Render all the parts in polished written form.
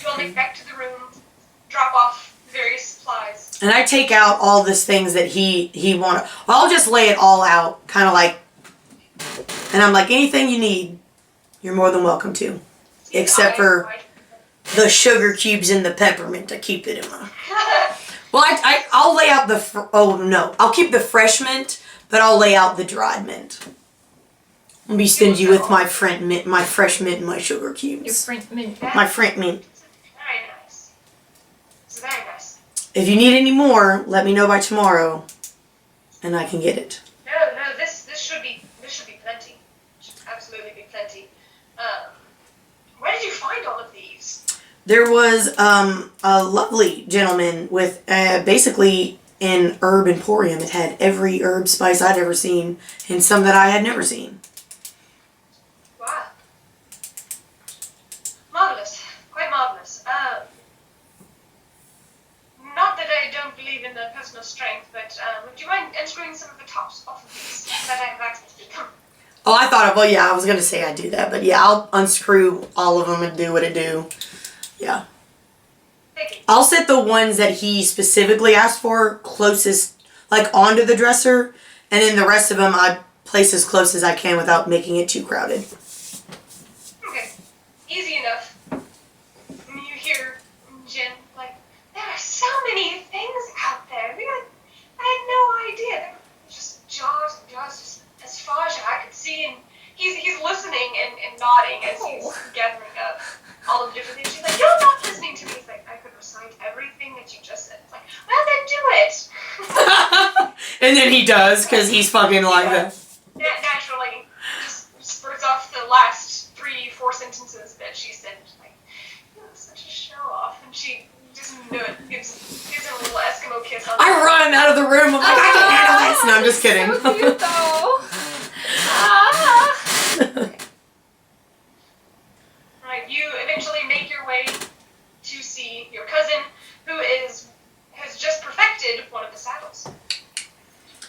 You all make back to the room, drop off various supplies. And I take out all these things that he wanted. I'll just lay it all out, kind of like, and I'm like, anything you need, you're more than welcome to. Except for the sugar cubes and the peppermint. I keep it in my... Well, I'll lay out the... Oh, no. I'll keep the fresh mint, but I'll lay out the dried mint. I'll be stingy with my fresh mint and my sugar cubes. Your French mint. My French mint. Very nice. It's very nice. If you need any more, let me know by tomorrow, and I can get it. No, this should be plenty. Should absolutely be plenty. Where did you find all of these? There was a lovely gentleman with basically an herb emporium. It had every herb spice I'd ever seen, and some that I had never seen. Wow. Marvelous. Quite marvelous. Not that I don't believe in the personal strength, but would you mind unscrewing some of the tops off of these so that I have access to them? Oh, I thought, well, yeah, I was going to say I'd do that, but yeah, I'll unscrew all of them and do what it do. Yeah. Thank you. I'll set the ones that he specifically asked for closest, like, onto the dresser, and then the rest of them I place as close as I can without making it too crowded. Okay. Easy enough. You hear Jen, like, there are so many things out there. I had no idea. There were just jars and jars, just as far as I could see, and he's listening and nodding as he's gathering up all of the different things. She's like, you're not listening to me. He's like, I could recite everything that you just said. It's like, well, then do it. And then he does, because he's fucking like that. Naturally, just spurts off the last 3-4 sentences that she said. She's like, you're such a show-off. And she just gives him a little Eskimo kiss on the I run out of the room. I'm like, I can't handle this. No, I'm just kidding. So cute, though. Right, you eventually make your way to see your cousin, who has just perfected one of the saddles.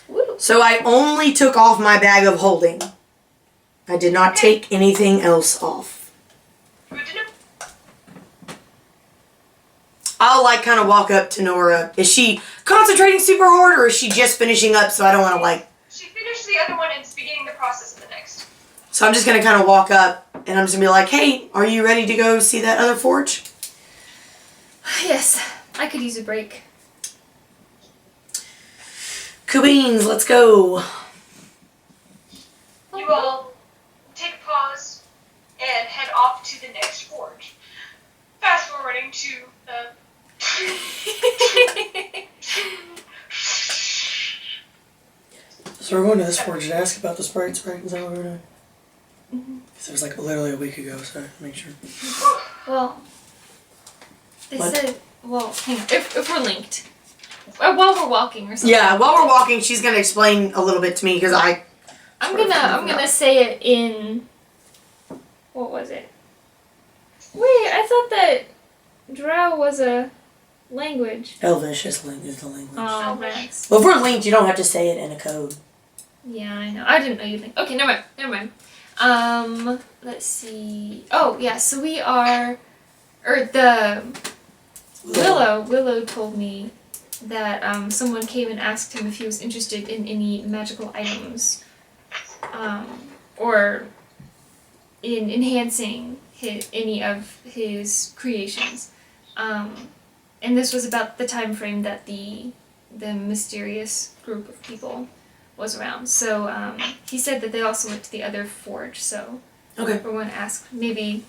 Woo. So I only took off my bag of holding. I did not take anything else off. Good to know. I'll like kind of walk up to Nora. Is she concentrating super hard or is she just finishing up so I don't want to like... She finished the other one and is beginning the process of the next. So I'm just going to kind of walk up and I'm just going to be like, hey, are you ready to go see that other forge? Yes, I could use a break. Cool-beans, let's go. You all take a pause and head off to the next forge. Fast forwarding to So we're going to this forge to ask about the Sprite, right? Is that what we're doing? Because it was like literally a week ago, so make sure. Well, they What? said, well, hang on, if we're linked. While we're walking or something. Yeah, while we're walking, she's going to explain a little bit to me because I'm gonna say it in, what was it? Wait, I thought that Drow was a language. Elvish is the language. Oh, man. Well, if we're linked, you don't have to say it in a code. Yeah, I know. I didn't know you think. Okay, never mind. Let's see. Oh, yeah, so we are, Willow told me that someone came and asked him if he was interested in any magical items, or in enhancing any of his creations. And this was about the time frame that the mysterious group of people was around. So he said that they also went to the other forge, so Okay. we're going to ask, maybe,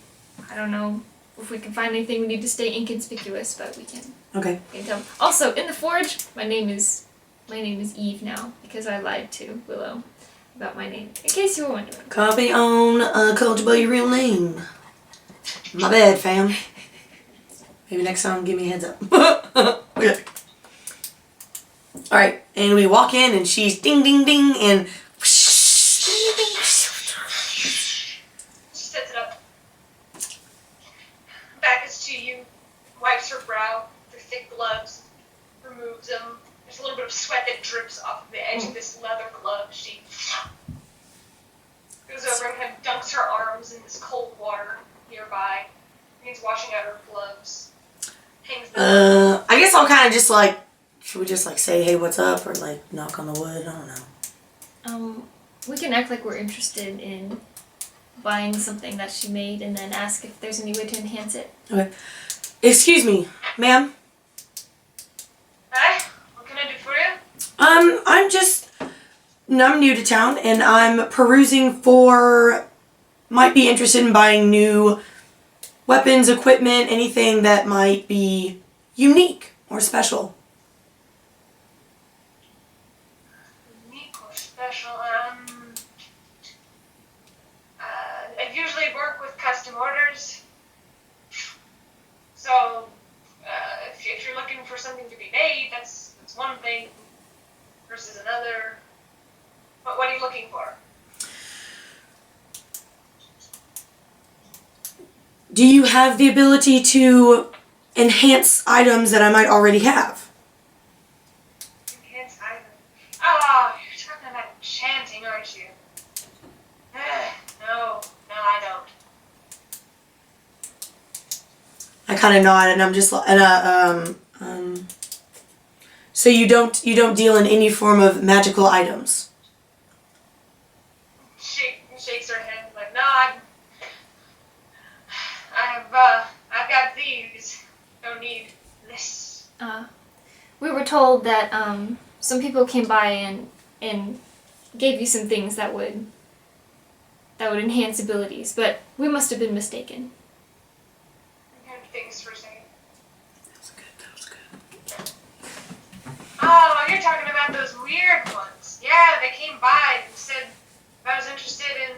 I don't know if we can find anything, we need to stay inconspicuous, but we can. Okay. Tell. Also, in the forge, my name is Eve now, because I lied to Willow about my name, in case you were wondering. Copy on, called you by your real name. My bad, fam. Maybe next time give me a heads up. Okay. Alright, and we walk in and she's ding ding ding and She sets it up. Back is to you, wipes her brow, her thick gloves, removes them. There's a little bit of sweat that drips off of the edge of this leather glove. She goes over and kind of dunks her arms in this cold water nearby. Needs washing out her gloves. Hangs them. I guess I'll kind of just like, should we just like say, hey, what's up? Or like knock on the wood? I don't know. We can act like we're interested in buying something that she made and then ask if there's any way to enhance it. Okay. Excuse me, ma'am. Hi, what can I do for you? I'm new to town and I'm perusing for, might be interested in buying new weapons, equipment, anything that might be unique or special. Unique or special? I usually work with custom orders. So, if you're looking for something to be made, that's one thing versus another. But what are you looking for? Do you have the ability to enhance items that I might already have? Enhance item. Oh, you're talking about enchanting, aren't you? No, I don't. I kind of nod and I'm just so you don't deal in any form of magical items. Shakes her head like, no, I've got these. Don't need this. We were told that some people came by and gave you some things that would enhance abilities, but we must have been mistaken. Things for saying. That was good. Oh, you're talking about those weird ones. Yeah, they came by and said if I was interested in,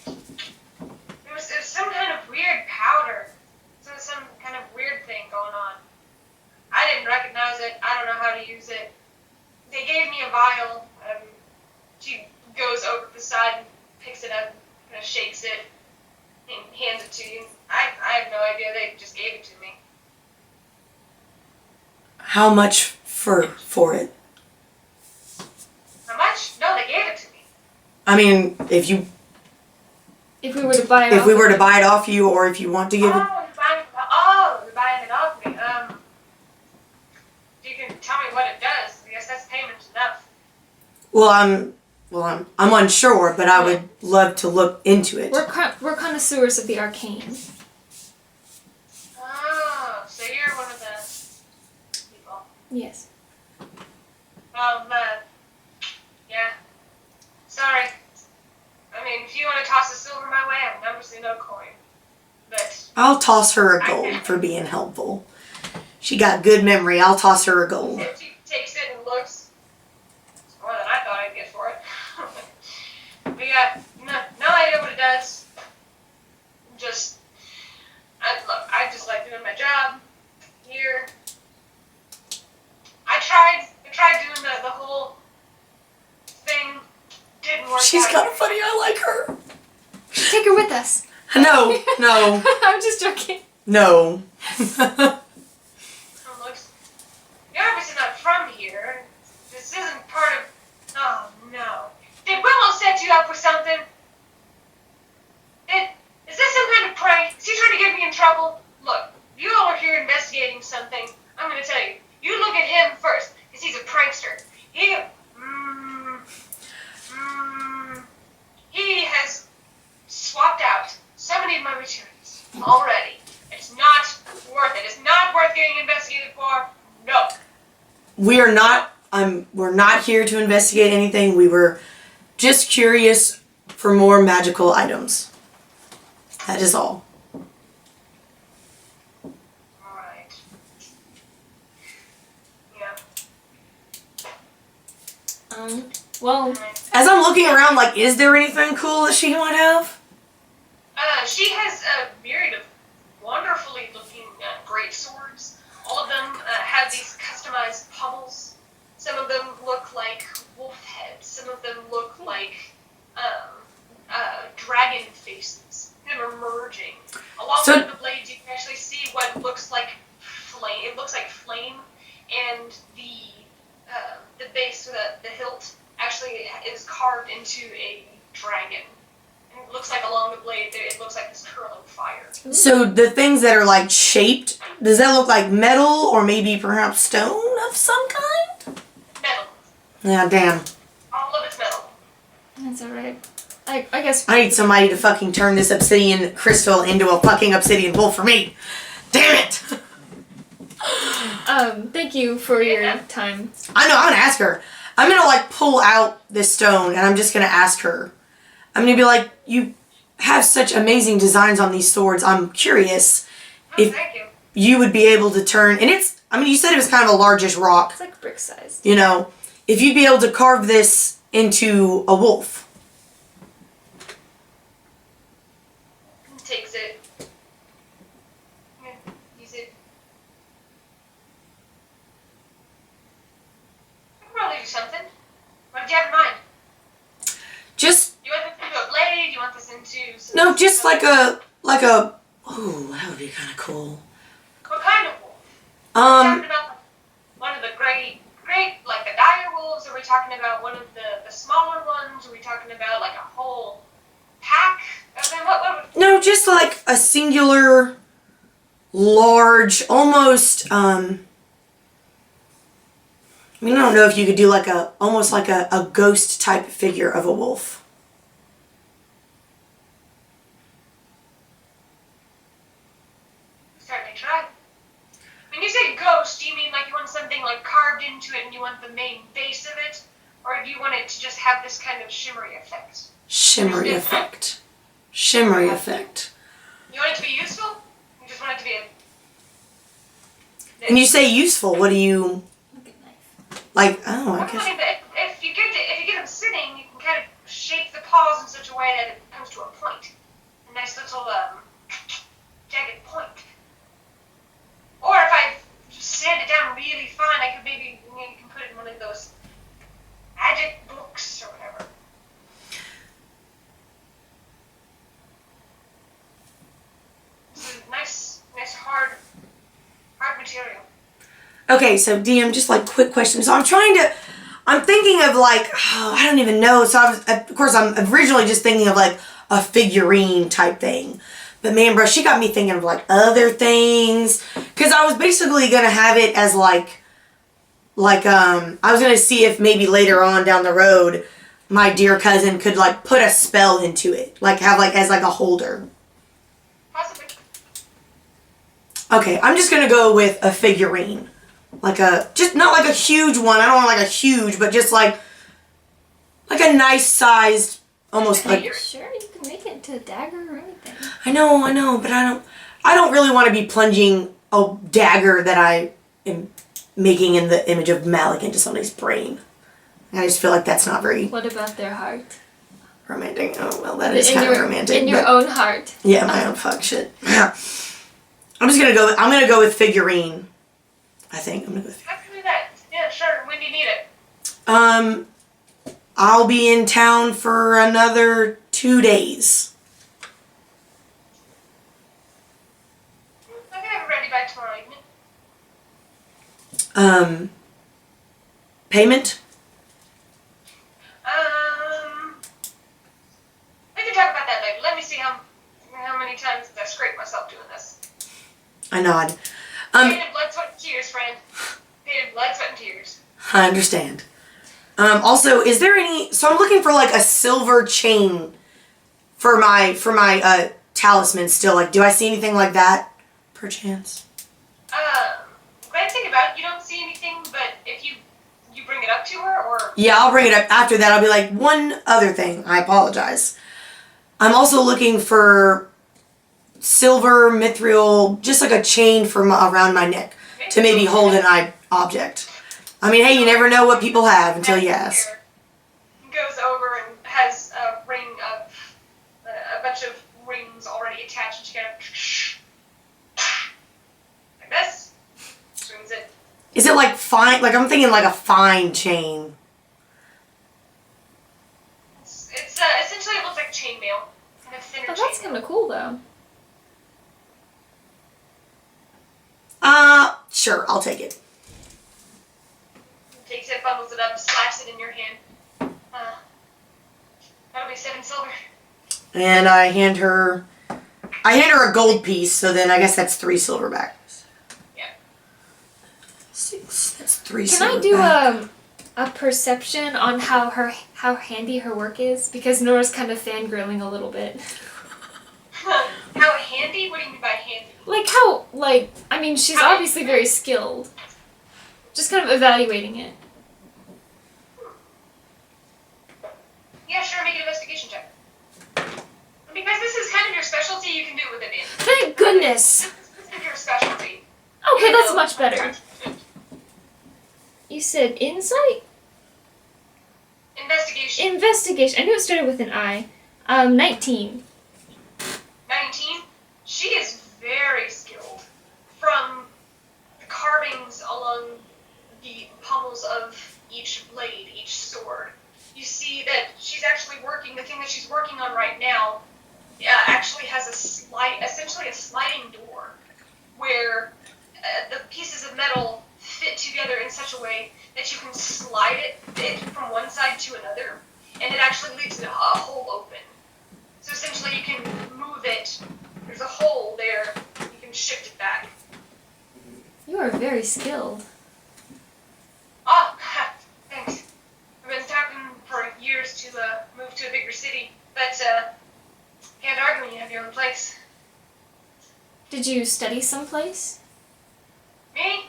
it was some kind of weird powder. So some kind of weird thing going on. I didn't recognize it. I don't know how to use it. They gave me a vial. She goes over to the side and picks it up, kind of shakes it, and hands it to you. I have no idea. They just gave it to me. How much for it? How much? No, they gave it to me. I mean, if we were to buy it off you, or if you want to give it. You're buying it off me. You can tell me what it does. I guess that's payment enough. I'm unsure, but I would love to look into it. We're connoisseurs of the arcane. Oh, so you're one of the people. Yes. Yeah. Sorry. I mean, if you want to toss a silver my way, I've never seen no coin. But I'll toss her a gold for being helpful. She got good memory. I'll toss her a gold. she takes it and looks. It's more than I thought I'd get for it. We got no idea what it does. I just like doing my job here. I tried doing the whole thing. Didn't work. She's out. kind of funny. I like her. Take her with us. No. I'm just joking. No. You're obviously not from here. This isn't part of. Oh no. Did Willow set you up with something? Is this some kind of prank? Is he trying to get me in trouble? Look, you all are here investigating something. I'm gonna tell you. You look at him first, because he's a prankster. He has swapped out so many of my materials already. It's not worth it. It's not worth getting investigated for. No. We're not here to investigate anything. We were just curious for more magical items. That is all. Alright. Yeah. Well, As I'm looking around, like, is there anything cool that she might have? She has a myriad of wonderfully looking great swords. All of them have these customized pommels. Some of them look like wolf heads. Some of them look like dragon faces. Them emerging. Along with the blades, you can actually see what looks like flame. It looks like flame, and the base, the hilt, actually is carved into a dragon. And it looks like along the blade, it looks like this curling fire. So the things that are like shaped, does that look like metal or maybe perhaps stone of some kind? Metal. Yeah, damn. All of it's metal. That's alright. I guess. I need somebody to fucking turn this obsidian crystal into a fucking obsidian wolf for me. Damn it! Thank you for your time. I know, I'm gonna ask her. I'm gonna like pull out this stone and I'm just gonna ask her. I'm gonna be like, you have such amazing designs on these swords. I'm curious if Thank you. you would be able to turn, and it's, I mean, you said it was kind of a largish rock, It's like brick sized. you know, if you'd be able to carve this into a wolf. Takes it. Yeah, use it. I can probably do something. What did you have in mind? Just, You want this into a blade? You want this into... no, just like a, ooh, that would be kind of cool. What kind of wolf? Are we Um, talking about one of the great, like the dire wolves? Are we talking about one of the smaller ones? Are we talking about like a whole pack of them? What no, just like a singular, large, almost, I mean, I don't know if you could do like almost like a ghost type figure of a wolf. certainly try. When you say ghost, do you mean like you want something like carved into it and you want the main face of it? Or do you want it to just have this kind of shimmery effect? Shimmery effect. Shimmery effect. You want it to be useful? You just want it to be a... And you say useful, what do you, Like a knife. like, oh, I Well, guess. if you get them sitting, you can kind of shape the paws in such a way that it comes to a point. A nice little, jagged point. Or if I sand it down really fine, I could maybe, you can put it in one of those magic books or whatever. This is nice hard material. Okay, so DM, just like quick question. So I'm thinking of like, oh, I don't even know. So of course I'm originally just thinking of like a figurine type thing. But man, bro, she got me thinking of like other things. Cause I was basically gonna have it as I was gonna see if maybe later on down the road, my dear cousin could like put a spell into it. Like have like as like a holder. Possibly. Okay, I'm just gonna go with a figurine. Just not like a huge one. I don't want like a huge, but just like a nice sized, almost like. Sure, you can make it into a dagger or anything. I know, but I don't really want to be plunging a dagger that I am making in the image of Malik into somebody's brain. I just feel like that's not very What about their heart? romantic. Oh well, that is kind of romantic. In your own heart. Yeah, my own fuck shit. I'm gonna go with figurine. I think I'm gonna go with. I can do that. Yeah, sure. When do you need it? I'll be in town for another 2 days. I can have it ready by tomorrow evening. Payment? We can talk about that later. Let me see how many times I scrape myself doing this. I nod. Paid in blood, sweat, and tears, friend. Paid in blood, sweat, and tears. I understand. Also, is there any? So I'm looking for like a silver chain for my talisman. Still, like, do I see anything like that, perchance? Glad to think about it. You don't see anything, but if you bring it up to her, or Yeah, I'll bring it up after that. I'll be like, one other thing. I apologize. I'm also looking for silver mithril, just like a chain around my neck to maybe hold an object. I mean, hey, you never know what people have until you ask. Goes over and has a ring of a bunch of rings already attached, and she kind of like this. Swings it. Is it like fine? Like I'm thinking like a fine chain. It's essentially it looks like chainmail, kind of thinner Oh, that's chainmail. kind of cool, though. Sure, I'll take it. Takes it, bundles it up, slaps it in your hand. That'll be 7 silver. And I hand her I hand her a gold piece, so then I guess that's 3 silverback. Yeah. 6. That's 3 Can silverback. I do a perception on how handy her work is? Because Nora's kind of fangirling a little bit. How handy? What do you mean by handy? I mean, she's obviously very skilled. Just kind of evaluating it. Yeah, sure, make an investigation check. Because this is kind of your specialty, you can do it with advantage. Thank goodness! This is your specialty. Okay, that's much better. You said insight? Investigation. Investigation. I knew it started with an I. 19. 19. She is very skilled. From the carvings along the pommels of each blade, each sword. You see that she's actually working, the thing that she's working on right now, actually has essentially a sliding door, where the pieces of metal fit together in such a way that you can slide it from one side to another, and it actually leaves a hole open. So essentially you can move it, there's a hole there, you can shift it back. You are very skilled. Oh, thanks. I've been talking for years to move to a bigger city, but can't argue when you have your own place. Did you study someplace? Me?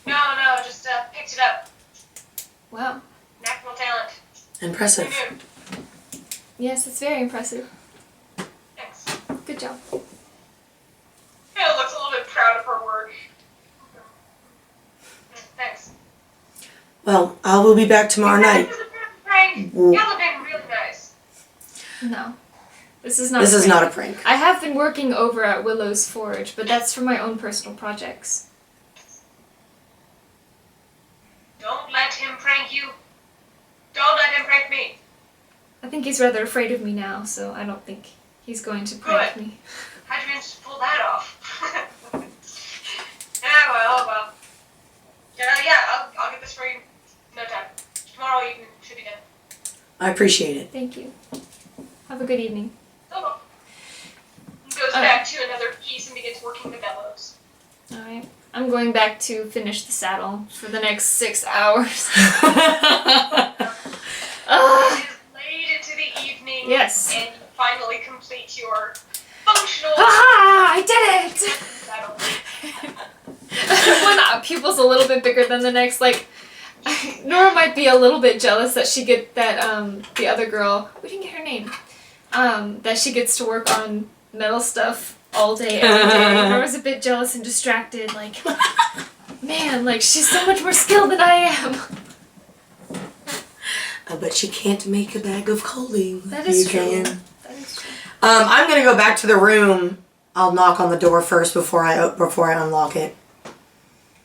No, just picked it up. Wow. Natural talent. Impressive. Who knew? Yes, it's very impressive. Thanks. Good job. Hannah looks a little bit proud of her work. Thanks. Well, I will be back tomorrow night. Frank, y'all have been really nice. No. This is not This a is prank. not a prank. I have been working over at Willow's Forge, but that's for my own personal projects. Don't let him prank you. Don't let him prank me. I think he's rather afraid of me now, so I don't think he's going to prank Good. me. How'd you manage to pull that off? well. I'll get this for you. No time. Tomorrow evening should be done. I appreciate it. Thank you. Have a good evening. So, he goes back to another piece and begins working the bellows. Alright. I'm going back to finish the saddle for the next 6 hours. It is late into the evening. Yes. And you finally complete your functional I did it! saddle. One pupil's a little bit bigger than the next, Nora might be a little bit jealous that the other girl, we didn't get her name, that she gets to work on metal stuff all day, every day. Nora's a bit jealous and distracted, man, she's so much more skilled than I am. I bet she can't make a bag of coaling. That is true. Can. That is true. I'm gonna go back to the room. I'll knock on the door first before I unlock it.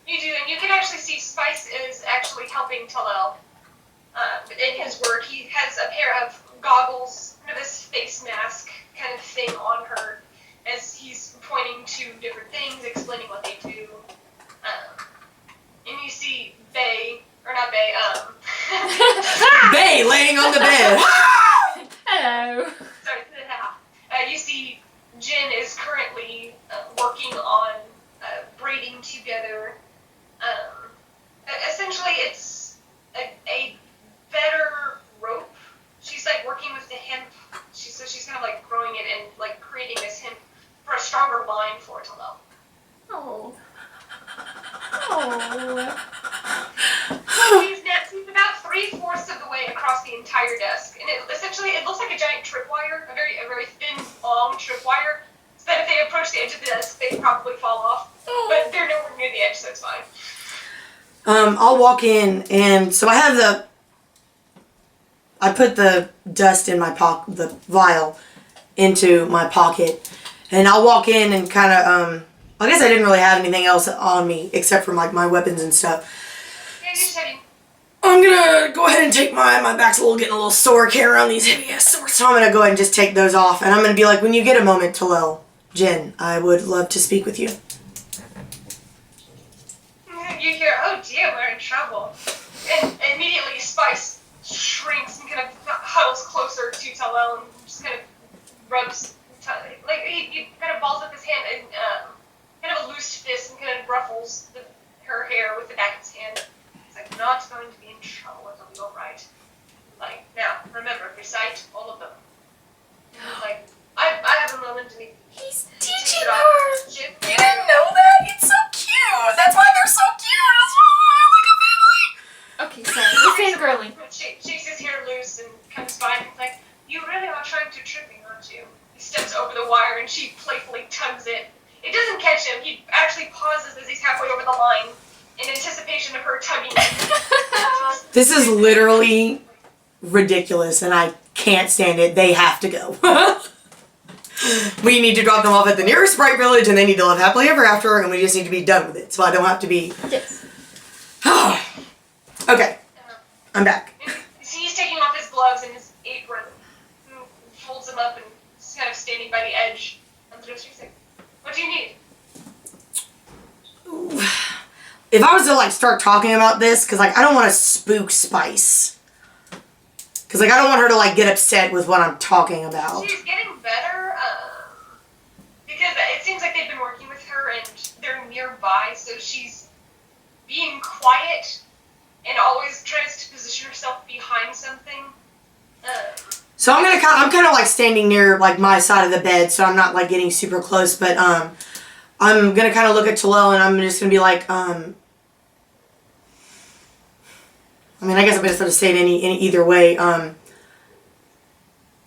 You do, and you can actually see Spice is actually helping Talel in his work. He has a pair of goggles, this face mask kind of thing on her, as he's pointing to different things, explaining what they do. And you see Bay, or not Bay, Bay laying on the bed. Hello. sorry, you see Jin is currently working on braiding together. Essentially, it's a better rope. She's working with the hemp. She's kind of growing it and creating this hemp for a stronger line for Talel. Oh. He's about 3/4 of the way across the entire desk, and it looks like a giant tripwire, a very thin, long tripwire. So that if they approach the edge of the desk, they'd probably fall off. But they're nowhere near the edge, so it's fine. I'll walk in, and so I put the dust in my the vial into my pocket, and I'll walk in and kind of, I guess I didn't really have anything else on me except for my weapons and stuff. Yeah, you're just heading. I'm gonna go ahead and take my back's getting a little sore carrying around these heavy ass swords, so I'm gonna go ahead and just take those off, and I'm gonna be like, when you get a moment, Talel, Jin, I would love to speak with you. You hear, oh dear, we're in trouble. And immediately Spice shrinks and kind of huddles closer to Talel and just kind of rubs like he kind of balls up his hand and kind of a loose fist and kind of ruffles her hair with the back of his hand. He's like, not going to be in trouble. It'll be all right. Like, now remember, recite all of them. And he's like, I have a moment to He's teaching her. Jim. You didn't know that? It's so cute. That's why they're so cute. That's why they're like a family. Okay, sorry. We're fangirling. Shakes his hair loose and comes by and he's like, you really are trying to trip me, aren't you? He steps over the wire and she playfully tugs it. It doesn't catch him. He actually pauses as he's halfway over the line in anticipation of her tugging it. This is literally ridiculous, and I can't stand it. They have to go. We need to drop them off at the nearest Sprite Village, and they need to live happily ever after, and we just need to be done with it, so I don't have to be... Yes. Okay. I'm back. He's taking off his gloves and his apron, and folds them up and is kind of standing by the edge. And she's like, what do you need? If I was to, like, start talking about this, because, like, I don't want to spook Spice. Because, like, I don't want her to, like, get upset with what I'm talking about. She's getting better, because it seems like they've been working with her and they're nearby, so she's being quiet and always tries to position herself behind something. So I'm kind of like standing near like my side of the bed, so I'm not like getting super close, but I'm gonna kind of look at Talel and I'm just gonna be like, I mean, I guess I'm just gonna say it any either way. I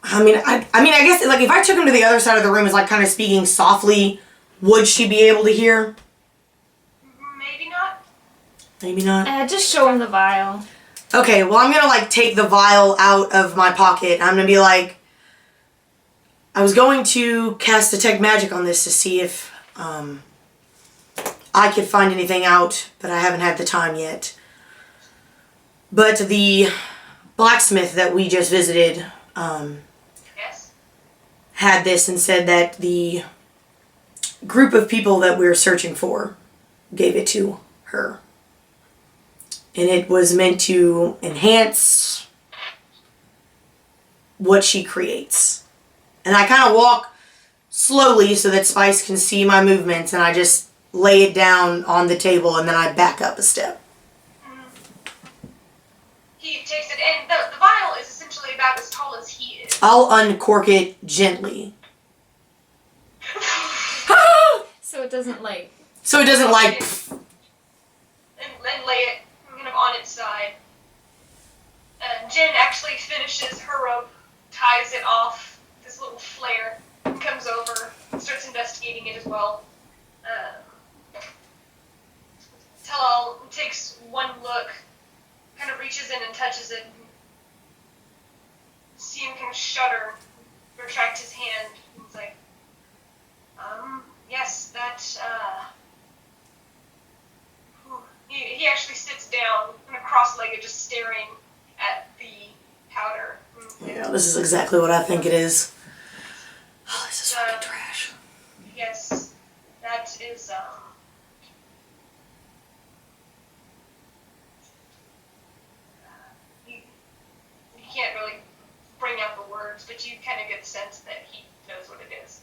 guess like if I took him to the other side of the room, is like kind of speaking softly, would she be able to hear? Maybe not. Maybe not. Just show him the vial. Okay, well, I'm gonna, like, take the vial out of my pocket. I'm gonna be like, I was going to cast Detect Magic on this to see if, I could find anything out, but I haven't had the time yet. But the blacksmith that we just visited, Yes? had this and said that the group of people that we're searching for gave it to her. And it was meant to enhance what she creates. And I kind of walk slowly so that Spice can see my movements, and I just lay it down on the table, and then I back up a step. He takes it, and the vial is essentially about as tall as he is. I'll uncork it gently. So it doesn't like... So it doesn't like... And lay it kind of on its side. Jen actually finishes her rope, ties it off this little flare, and comes over and starts investigating it as well. Talal takes one look, kind of reaches in and touches it. See him kind of shudder, retract his hand. He's like, yes, that, He actually sits down, kind of cross-legged, just staring at the powder. Yeah, this is exactly what I think it is. Oh, this is fucking trash. Yes, that is, you can't really bring out the words, but you kind of get the sense that he knows what it is.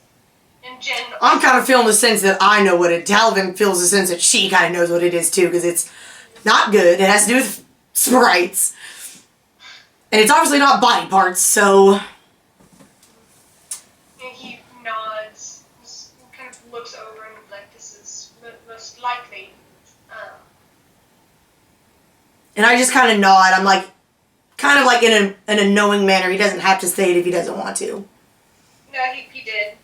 And Jen... I'm kind of feeling the sense that I know what it... Talavin feels the sense that she kind of knows what it is, too, because it's not good. It has to do with sprites. And it's obviously not body parts, so... And he nods, just kind of looks over and like, this is most likely. And I just kind of nod. I'm like, kind of like in a knowing manner. He doesn't have to say it if he doesn't want to. No, he did.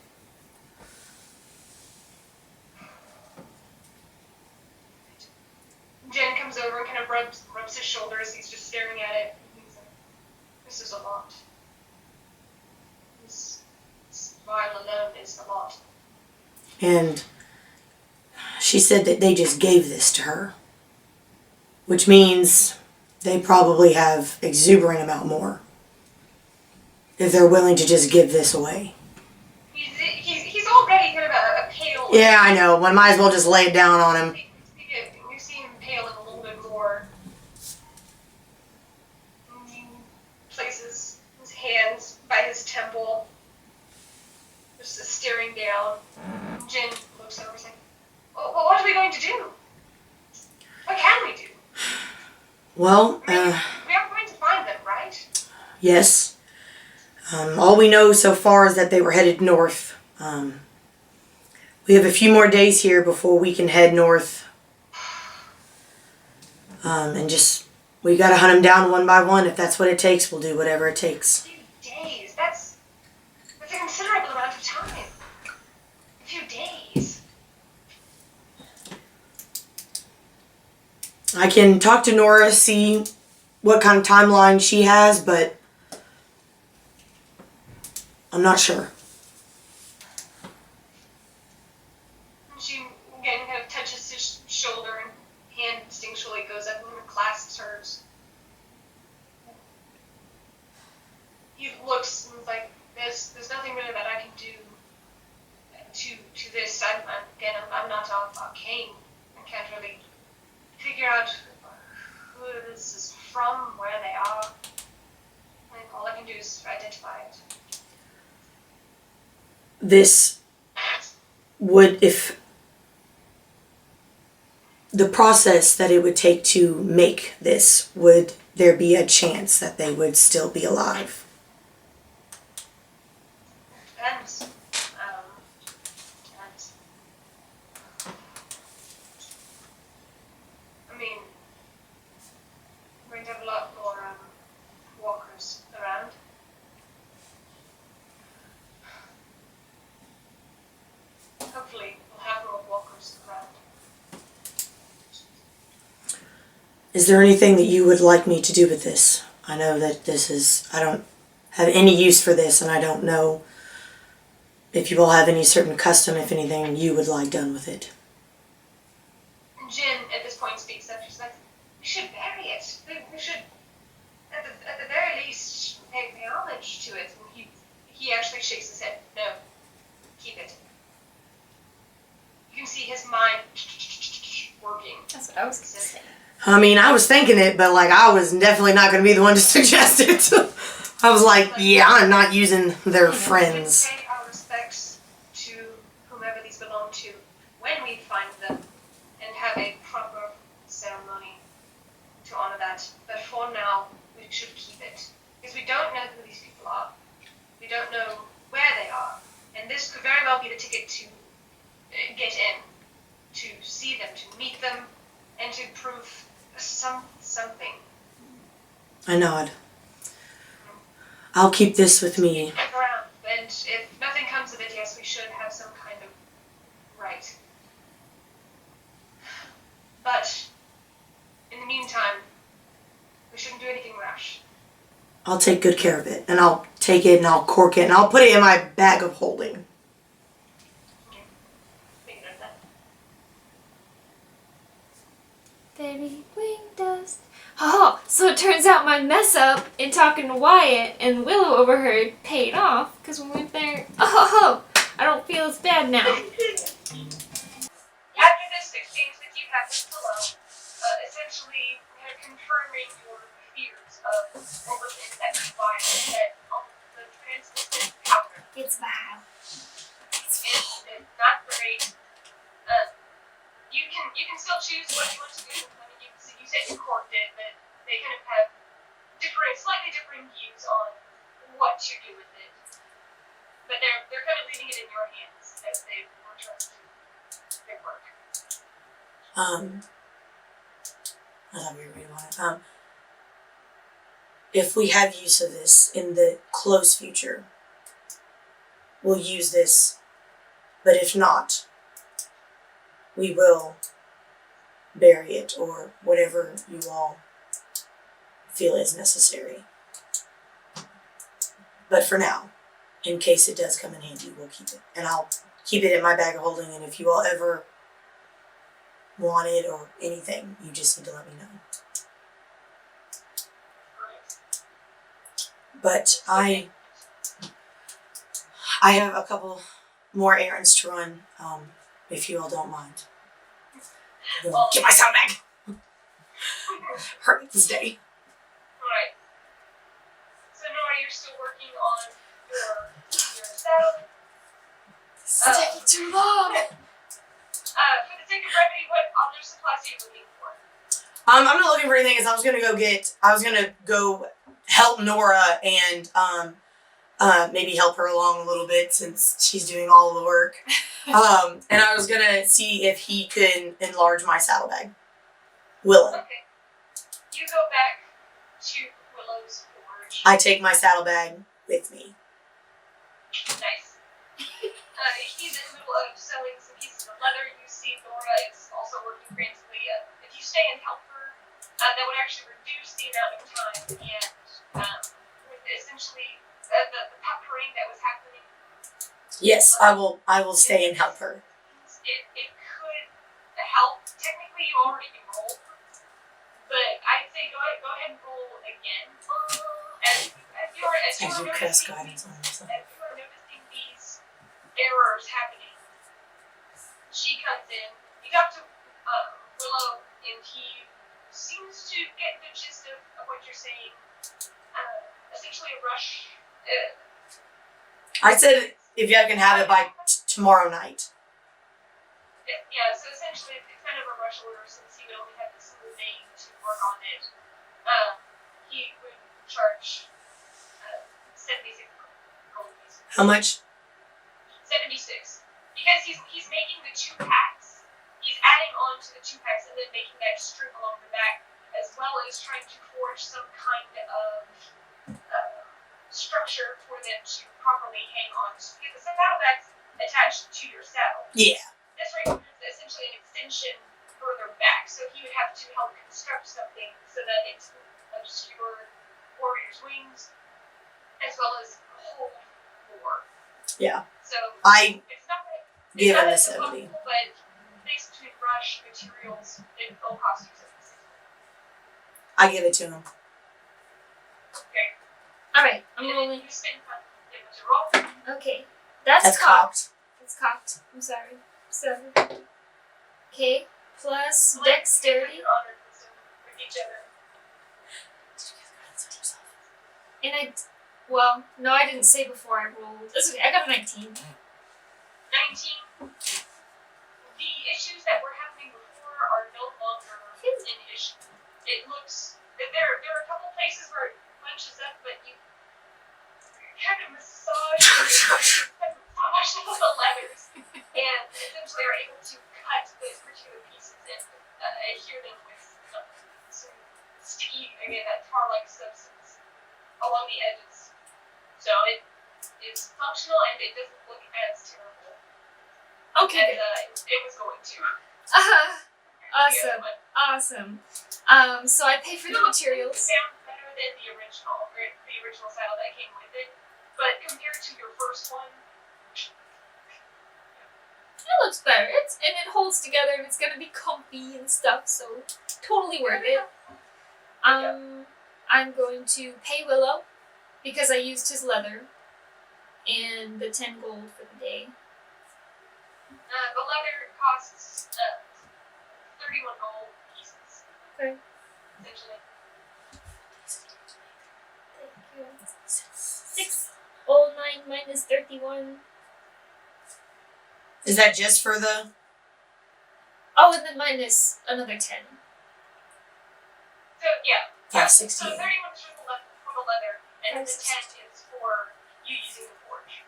Jen comes over and kind of rubs his shoulders. He's just staring at it. He's like, this is a lot. This vial alone is a lot. And she said that they just gave this to her. Which means they probably have exuberant amount more. If they're willing to just give this away. He's already kind of a pale... Yeah, I know. One might as well just lay it down on him. You see him paling a little bit more. He places his hands by his temple. There's this down. Jin looks over and is like, well, what are we going to do? What can we do? Well, We are going to find them, right? yes. All we know so far is that they were headed north. We have a few more days here before we can head north. And just, we gotta hunt them down one by one. If that's what it takes, we'll do whatever it takes. A few days. That's a considerable amount of time. A few days. I can talk to Nora, see what kind of timeline she has, but I'm not sure. She again kind of touches his shoulder and hand instinctually goes up and clasps hers. He looks and is like, there's nothing really that I can do to this. I'm not arcane. I can't really figure out who this is from, where they are. All I can do is identify it. This would, if the process that it would take to make this, would there be a chance that they would still be alive? Depends. Depends. I mean, we're going to have a lot more walkers around. Hopefully, we'll have more walkers around. Is there anything that you would like me to do with this? I know that I don't have any use for this, and I don't know if you all have any certain custom, if anything you would like done with it. Jin, at this point, speaks up. She's like, we should bury it. We should, at the very least, pay homage to it. And he actually shakes his head. No, keep it. You can see his mind working. That's what I was going to say. I mean, I was thinking it, but like, I was definitely not going to be the one to suggest it. I was like, yeah, I'm not using their friends. We pay our respects to whomever these belong to when we find them and have a proper ceremony to honor that. But for now, we should keep it. Because we don't know who these people are. We don't know where they are. And this could very well be the ticket to get in, to see them, to meet them, and to prove something. I nod. I'll keep this with me. Look around, and if nothing comes of it, yes, we should have some kind of right. But in the meantime, we shouldn't do anything rash. I'll take good care of it, and I'll take it and I'll cork it and I'll put it in my bag of holding. Okay. Make a note of that. Baby wing dust. Oh, so it turns out my mess up in talking to Wyatt and Willow overheard paid off, because when we went there, I don't feel as bad now. After this exchange that you had with Willow, essentially kind of confirming your fears of what was in that environment and on the translucent powder. It's bad. It's not great. You can still choose what you want to do. I mean, you said you corked it, but they kind of have slightly differing views on what to do with it. But they're kind of leaving it in your hands as they were trusted their work. I thought we were reading on it. If we have use of this in the close future, we'll use this. But if not, we will bury it or whatever you all feel is necessary. But for now, in case it does come in handy, we'll keep it. And I'll keep it in my bag of holding, and if you all ever want it or anything, you just need to let me know. But I have a couple more errands to run, if you all don't mind. Get my sound back! Hurt this day. Right. So Nora, you're still working on your saddle? It's taking too long. For the sake of brevity, what other supplies are you looking for? I'm not looking for anything. I was gonna go help Nora and maybe help her along a little bit since she's doing all of the work. And I was gonna see if he could enlarge my saddlebag. Willow. Okay. You go back to Willow's forge. I take my saddlebag with me. Nice. He's in the middle of selling some pieces of leather. You see Nora is also working frantically. If you stay and help her, that would actually reduce the amount of time and essentially the peppering that was happening. Yes, I will stay and help her. It could help. Technically, you already rolled, but I'd say go ahead and roll again. As you are cast noticing, guidance on myself. as you are noticing these errors happening, she comes in. You talk to Willow, and he seems to get the gist of what you're saying. Essentially, a rush. I said if you can have it by tomorrow night. Yeah, so essentially, it's kind of a rush order since he would only have this little day to work on it. He would charge 76 gold pieces. How much? 76. Because he's making the 2 packs. He's adding on to the 2 packs and then making that strip along the back, as well as trying to forge some kind of structure for them to properly hang on to. Because the saddlebag's attached to your saddle. Yeah. This requires essentially an extension further back, so he would have to help construct something so that it's obscure warrior's wings, as well as hold more. Yeah. So I it's not give him the as 70. helpful, but thanks to rush materials, it'll cost you 76. I give it to him. Okay. Alright, I'm And then rolling. you spend time able to roll. Okay. That's cocked. It's cocked. I'm sorry. 7. Okay. Plus dexterity. Honor wisdom with each other. And no, I didn't say before I rolled. That's okay. I got a 19. 19. The issues that were happening before are no longer an issue. It looks there are a couple places where it bunches up, but you kind of massage all the leathers, and essentially are able to cut those particular pieces and adhere them with some sticky, again, that tar-like substance along the edges. So it is functional and it doesn't look as terrible Okay. as it was going to. Awesome. Awesome. So I pay for the materials. It sounds better than the original saddle that came with it, but compared to your first one, It looks better. And it holds together and it's gonna be comfy and stuff, so totally worth it. I'm going to pay Willow because I used his leather and the 10 gold for the day. the leather costs 31 gold pieces. Okay. Essentially. Thank you. 6. Oh, 9 minus 31. Is that just for the? Oh, and then minus another 10. So yeah. Yeah, So 68. 31 is for the leather, and then the 10 is for you using the forge.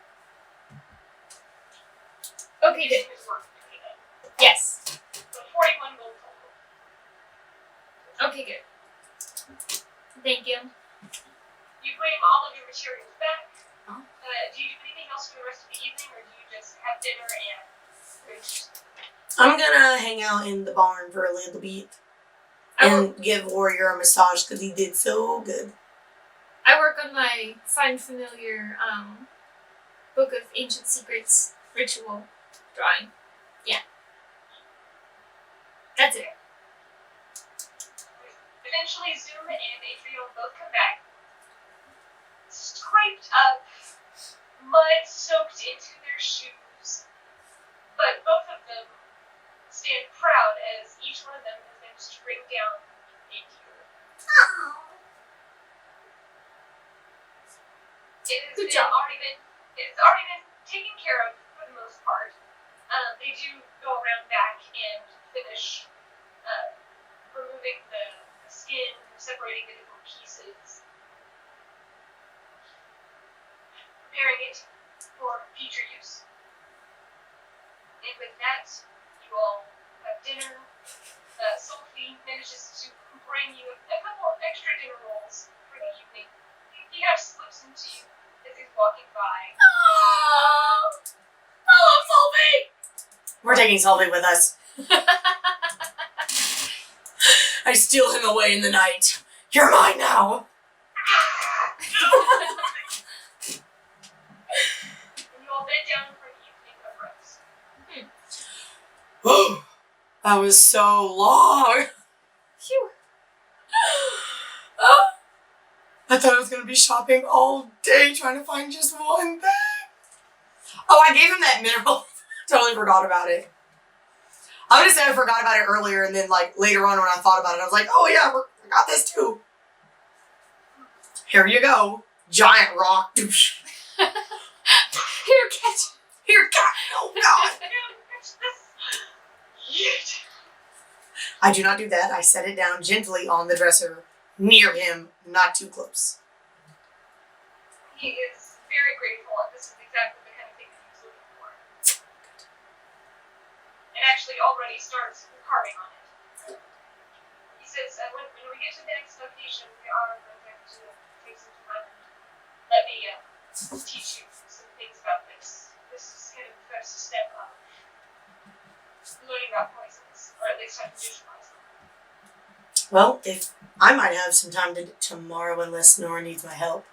Okay, good. Using his work to do that. Yes. So 41 gold total. Okay, good. Thank you. You bring all of your materials back. Oh. Do you do anything else for the rest of the evening, or do you just have dinner and finish? I'm gonna hang out in the barn for a little bit and give Warrior a massage because he did so good. I work on my Find Familiar Book of Ancient Secrets ritual drawing. Yeah. That's it. Eventually, Zoom and Adriel both come back, scraped up, mud soaked into their shoes, but both of them stand proud as each one of them has managed to bring down a deer. Good job. It's already been taken care of for the most part. do go around back and finish removing the skin, separating the different pieces, preparing it for future use. And with that, you all have dinner. Sophie manages to bring you a couple of extra dinner rolls for the evening. He kind of slips into you as he's walking by. Oh, I love Sophie! We're taking Sophie with us. I steal him away in the night. You're mine now. And you all bed down for the evening of rest. Oh, that was so long. Phew. I thought I was going to be shopping all day trying to find just one thing. Oh, I gave him that mineral. Totally forgot about it. I would have said I forgot about it earlier, and then like later on when I thought about it, I was like, oh yeah, I got this too. Here you go. Giant rock. Here, catch. Here, God. Oh, God. I do not do that. I set it down gently on the dresser near him, not too close. He is very grateful, and this is exactly the kind of thing that he was looking for. And actually already starts carving on it. He says, when we get to the next location, we are going to have to take some time. Let me teach you some things about this. This is kind of the first step of learning about poisons, or at least how to visualize them. Well, if I might have some time tomorrow unless Nora needs my help.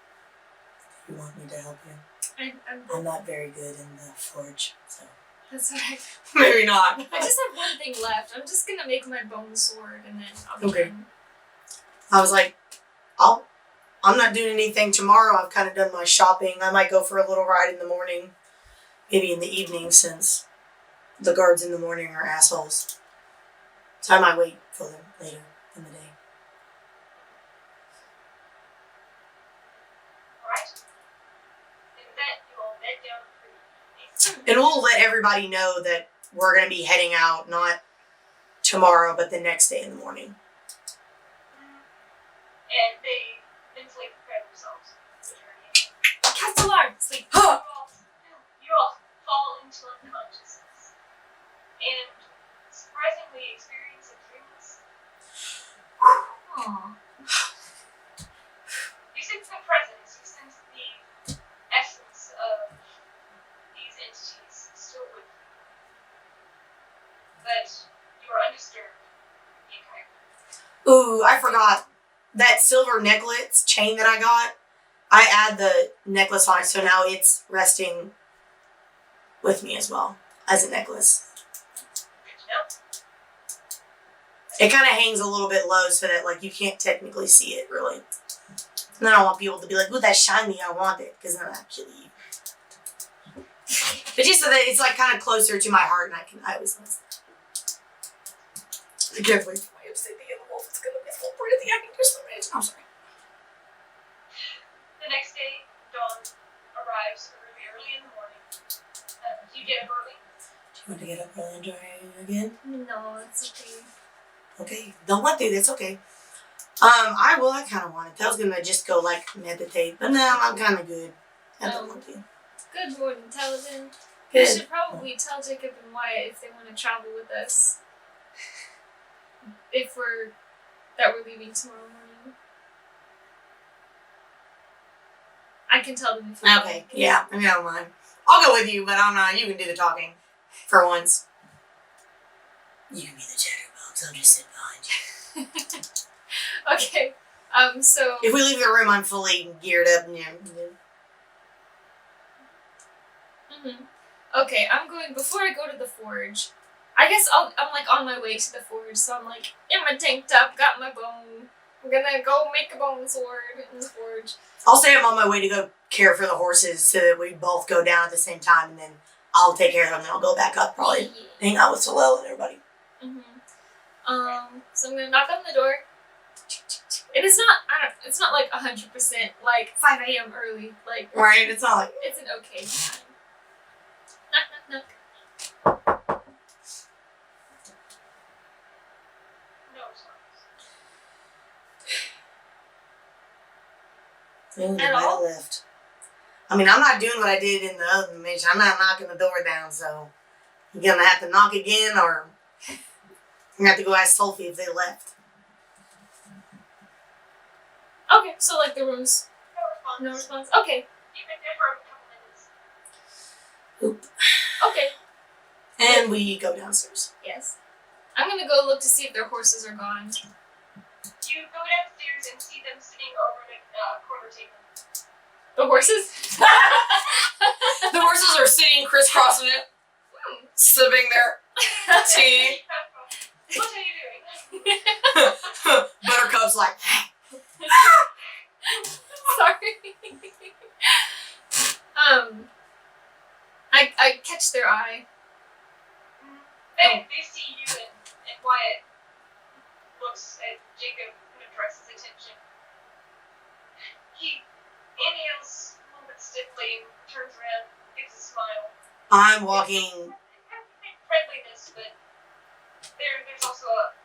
You want me to help you? I'm not very good in the forge, so. That's alright. Maybe not. I just have one thing left. I'm just gonna make my bone sword and then I'll be Okay. done. I was like, I'm not doing anything tomorrow. I've kind of done my shopping. I might go for a little ride in the morning, maybe in the evening, since the guards in the morning are assholes. So I might wait for them later in the day. Alright? And with that, you all bed down for the evening. And we'll let everybody know that we're going to be heading out, not tomorrow, but the next day in the morning. And they mentally prepare themselves for the journey. Cast alarm! Sleep. You all fall into unconsciousness. And surprisingly experience a dreamless. Aww. You sense the presence, you sense the essence of these entities still with you. But you are undisturbed the entire time. Ooh, I forgot. That silver necklace chain that I got, I add the necklace on it, so now it's resting with me as well, as a necklace. Good to know. It kind of hangs a little bit low so that like you can't technically see it, really. And I don't want people to be like, ooh, that's shiny, I want it, because then I'll kill you. But just so that it's like kind of closer to my heart, and I always miss that. I can't wait for my obsidian wolf. It's going to be so pretty. I can just imagine. I'm sorry. The next day, dawn arrives early in the morning. Do you get up early? Do you want to get up early and join again? No, it's okay. Okay. Don't want to. That's okay. I kind of wanted to. I was going to just go, like, meditate. But no, I'm kind of good. I don't want to. Good morning, Talavin. Good. We should probably tell Jacob and Wyatt if they want to travel with us. That we're leaving tomorrow morning. I can tell them if you Okay. want. Yeah. I don't mind. I'll go with you, but I'm not. You can do the talking. For once. You can be the chatterbox. I'll just sit behind you. Okay. So If we leave the room, I'm fully geared up. And, Okay, before I go to the forge, I guess I'm like on my way to the forge, so I'm like in my tank top, got my bone. I'm gonna go make a bone sword in the forge. I'll say I'm on my way to go care for the horses so that we both go down at the same time, and then I'll take care of them, and then I'll go back up, probably hang out with Solel and everybody. So I'm gonna knock on the door. And it's not like 100% like 5 a.m. early. Like Right? It's not like... It's an okay time. Knock, knock, knock. Ooh, they At might have all? left. I mean, I'm not doing what I did in the other mission. I'm not knocking the door down, so you're gonna have to knock again, or you're gonna have to go ask Sophie if they left. Okay, so like the rooms, No response. no response. Okay, You've been there for a couple minutes. Oop. okay, And we go downstairs. yes. I'm gonna go look to see if their horses are gone. You go downstairs and see them sitting over the corner table. The horses? The horses are sitting crisscrossing it, sipping their tea. What are you doing? Buttercup's like, Sorry. I catch their eye. They see you and Wyatt looks at Jacob and addresses attention. He inhales a little bit stiffly and turns around, gives a smile. I'm walking. Friendliness, but there's also a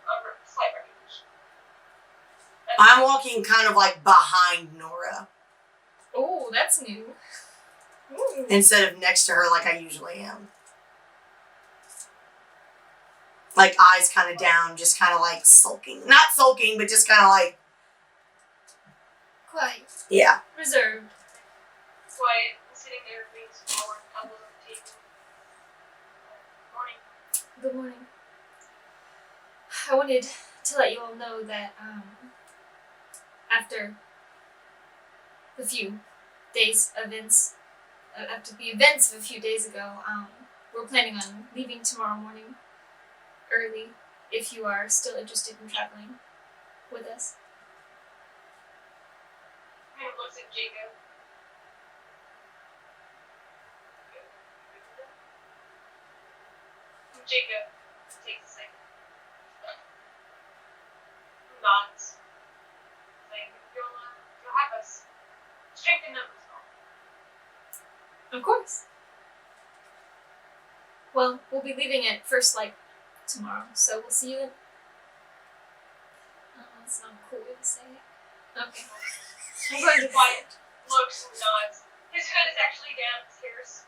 slight recognition. I'm walking kind of like behind Nora Oh, that's new. Ooh. instead of next to her like I usually am. Like eyes kind of down, just kind of like sulking. Not sulking, but just kind of like, Quiet. yeah. Reserved. Wyatt sitting there, leans forward, elbows on the table. Morning. Good morning. I wanted to let you all know that after the few days events, after the events of a few days ago, we're planning on leaving tomorrow morning early. If you are still interested in traveling with us. Kind of looks at Jacob. Jacob takes a second. Nods. Saying, you'll have us. Strength in numbers, all. Of course. Well, we'll be leaving at first light tomorrow, so we'll see you then. That's not a cool way to say it. Okay. I'm going to Wyatt looks and nods. His hood is actually down. His hair is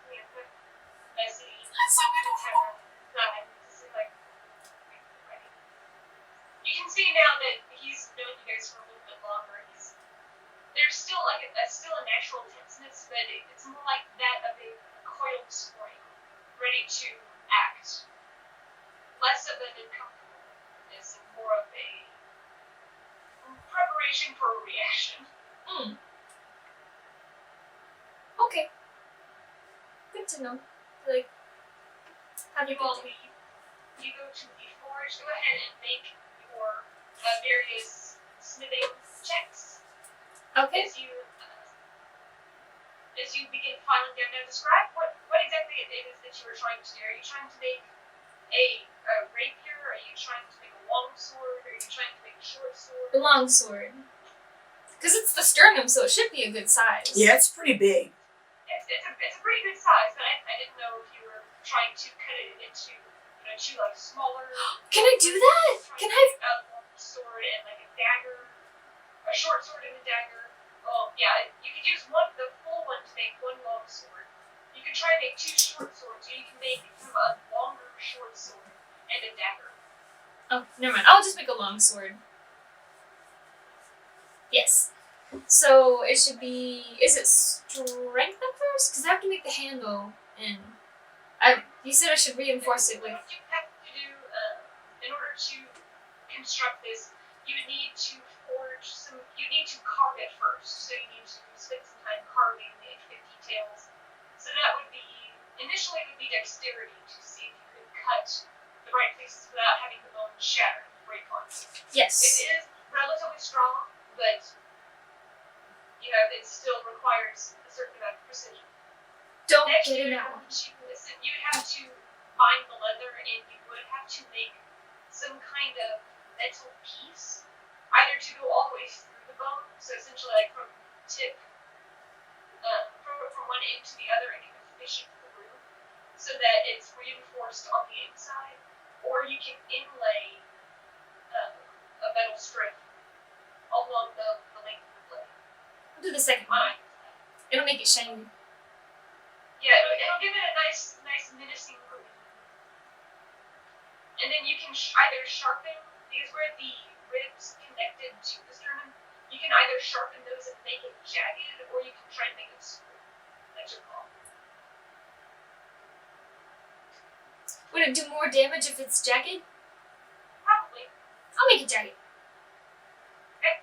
messy. You can see now that he's known you guys for a little bit longer. There's still like still a natural tenseness, but it's more like that of a coiled spring, ready to act. Less of an uncomfortableness and more of a preparation for a reaction. Okay. Good to know. Like, how do you Well, all you go to the forge. Go ahead and make your various smithing checks. Okay. As you begin filing down. Now, describe what exactly it is that you were trying to do. Are you trying to make a rapier? Are you trying to make a long sword? Are you trying to make a short sword? The long sword. Because it's the sternum, so it should be a good size. Yeah, it's pretty big. It's a pretty good size, but I didn't know if you were trying to cut it into two like smaller. Can I do that? Can I? A long sword and like a dagger, a short sword and a dagger. Oh yeah, you could use the full one to make one long sword. You could try and make two short swords, so you can make a longer short sword and a dagger. Oh, never mind. I'll just make a long sword. Yes. So it should be. Is it strength at first? Because I have to make the handle, and you said I should reinforce it with. What you have to do in order to construct this, you would need to forge some. You need to carve it first, so you need to spend some time carving the intricate details. So that would be initially it would be dexterity to see if you could cut the right places without having the bone shatter and break parts. Yes. It is relatively strong, but it still requires a certain amount of precision. Don't Next, get you it would out. have to find the leather, and you would have to make some kind of metal piece, either to go all the way through the bone, so essentially like from tip, from one end to the other, and kind of fish it through, so that it's reinforced on the inside, or you can inlay a metal strip along the length of the blade. I'll do the second one. It'll make it shiny. Yeah, it'll give it a nice menacing look. And then you can either sharpen, because where the ribs connected to the sternum, you can either sharpen those and make it jagged, or you can try and make it smooth. That's your call. Would it do more damage if it's jagged? Probably. I'll make it jagged. Okay.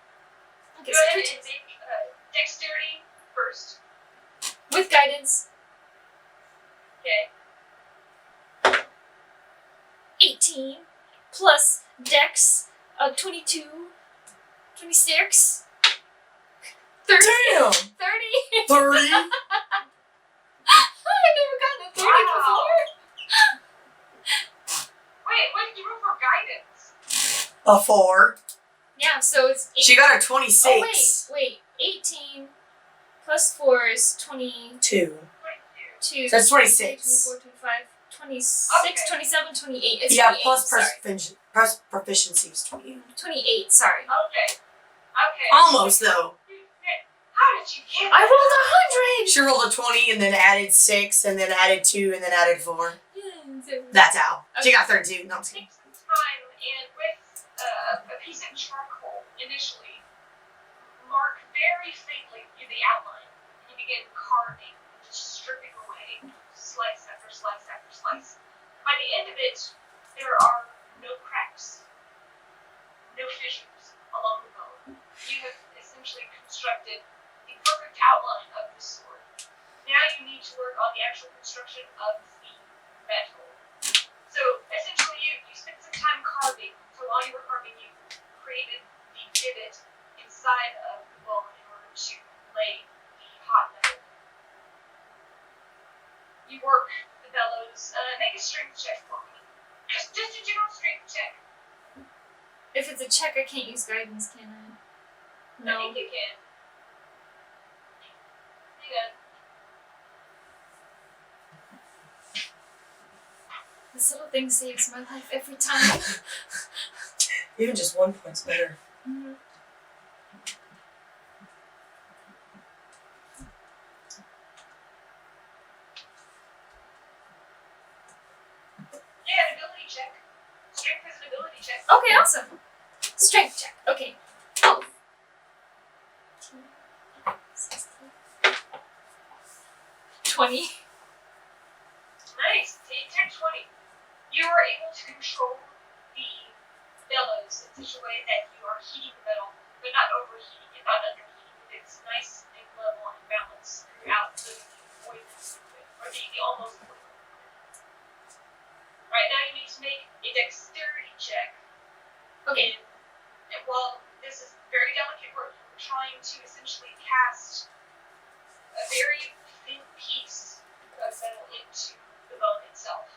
Okay, Go so ahead and make dexterity first. with guidance. Okay. 18 plus dex of 22, 26, 30. Damn! 30. 30? I've never gotten a 30 before. Wait, what did you roll for guidance? A 4. Yeah, so it's 8. She got a 26. Oh, wait. 18 plus 4 is 22. 22. That's 26. 24, 25, 26, Okay. 27, 28. It's Yeah, 28, plus sorry. proficiency is 20. 28, sorry. Okay. Almost, though. How did you get I that? rolled 100! She rolled a 20 and then added 6 and then added 2 and then added 4. Yeah, That's how. She got 32. No, I'm just kidding. Take some time and with a piece of charcoal initially, mark very faintly the outline. You begin carving, just stripping away, slice after slice after slice. By the end of it, there are no cracks, no fissures along the bone. You have essentially constructed the perfect outline of the sword. Now you need to work on the actual construction of the metal. So essentially you spent some time carving. So while you were carving, you created the divot inside of the bone in order to lay the hot metal. You work the bellows. Make a strength check for me. Just a general strength check. If it's a check, I can't use guidance, can I? I No. think you can. Hang on. This little thing saves my life every time. Even just 1 point's better. Mm-hmm. Yeah, an ability check. Strength is an ability check. Okay, awesome. Strength check. Okay. Oh. 16. 20. Nice. Take 20. You are able to control the bellows in such a way that you are heating the metal, but not overheating it, not underheating it. It's nice and level and balanced throughout the boiling liquid, or the almost boiling liquid. Right now you need to make a dexterity check. Okay. And while this is very delicate work, you're trying to essentially cast a very thin piece of metal into the bone itself.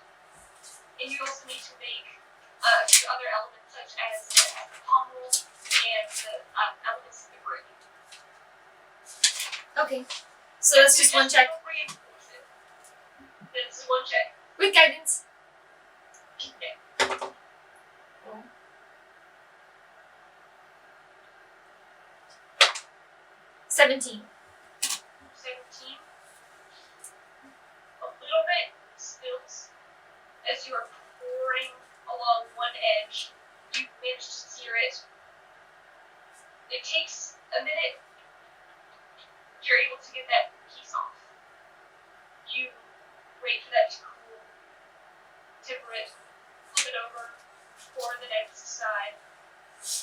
And you also need to make two other elements such as the pommel and the elements of the grip. Okay. So that's just one check. Reinforce it. This is one check. With guidance. Okay. 17. 17. A little bit spills as you are pouring along one edge. You manage to sear it. It takes a minute. You're able to get that piece off. You wait for that to cool, temper it, flip it over, pour the next side.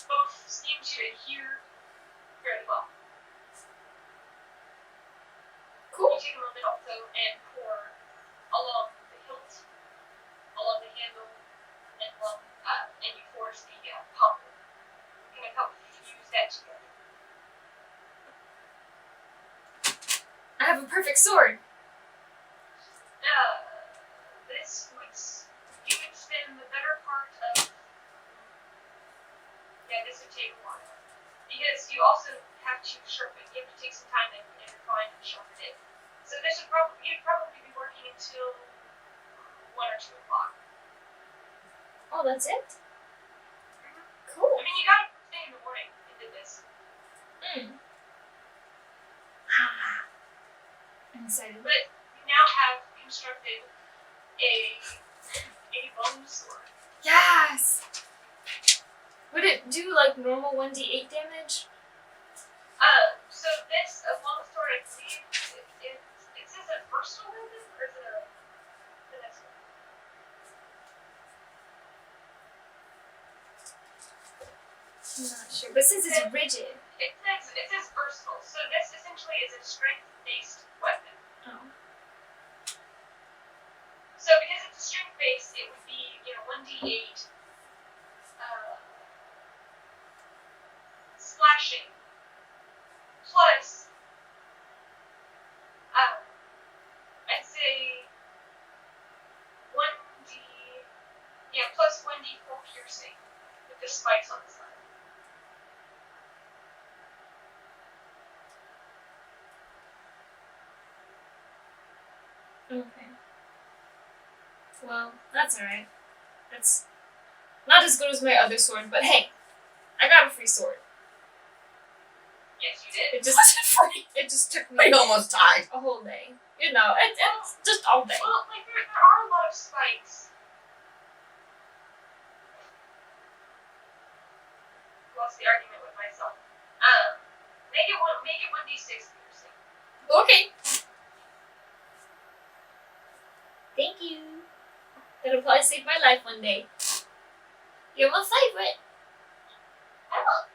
Both seem to adhere very well. Cool. You take a moment also and pour along the hilt, along the handle, and along, and you force the pommel. You're going to help fuse that together. I have a perfect sword. This would, you would spend the better part of, this would take a while. Because you also have to sharpen, you have to take some time and refine and sharpen it. So this would you'd probably be working until 1 or 2 o'clock. Oh, that's it? I Cool. mean, you got up first thing in the morning and did this. excited. But you now have constructed a bone sword. Yes! Would it do like normal 1d8 damage? So this long sword, I believe, it says a versatile weapon, or is it the next one? I'm not sure, but since it's rigid. It says versatile, so this essentially is a strength-based weapon. Oh. So because it's a strength-based, it would be, 1d8 slashing plus, I'd say 1d4 piercing with the spikes on the side. Okay. Well, that's alright. That's not as good as my other sword, but hey, I got a free sword. Yes, you did. It just took me I almost died. a whole day. It's just all day. Well, there are a lot of spikes. Lost the argument with myself. Make it 1d6 piercing. Okay. Thank you. That'll probably save my life one day. You're my favorite. Oh.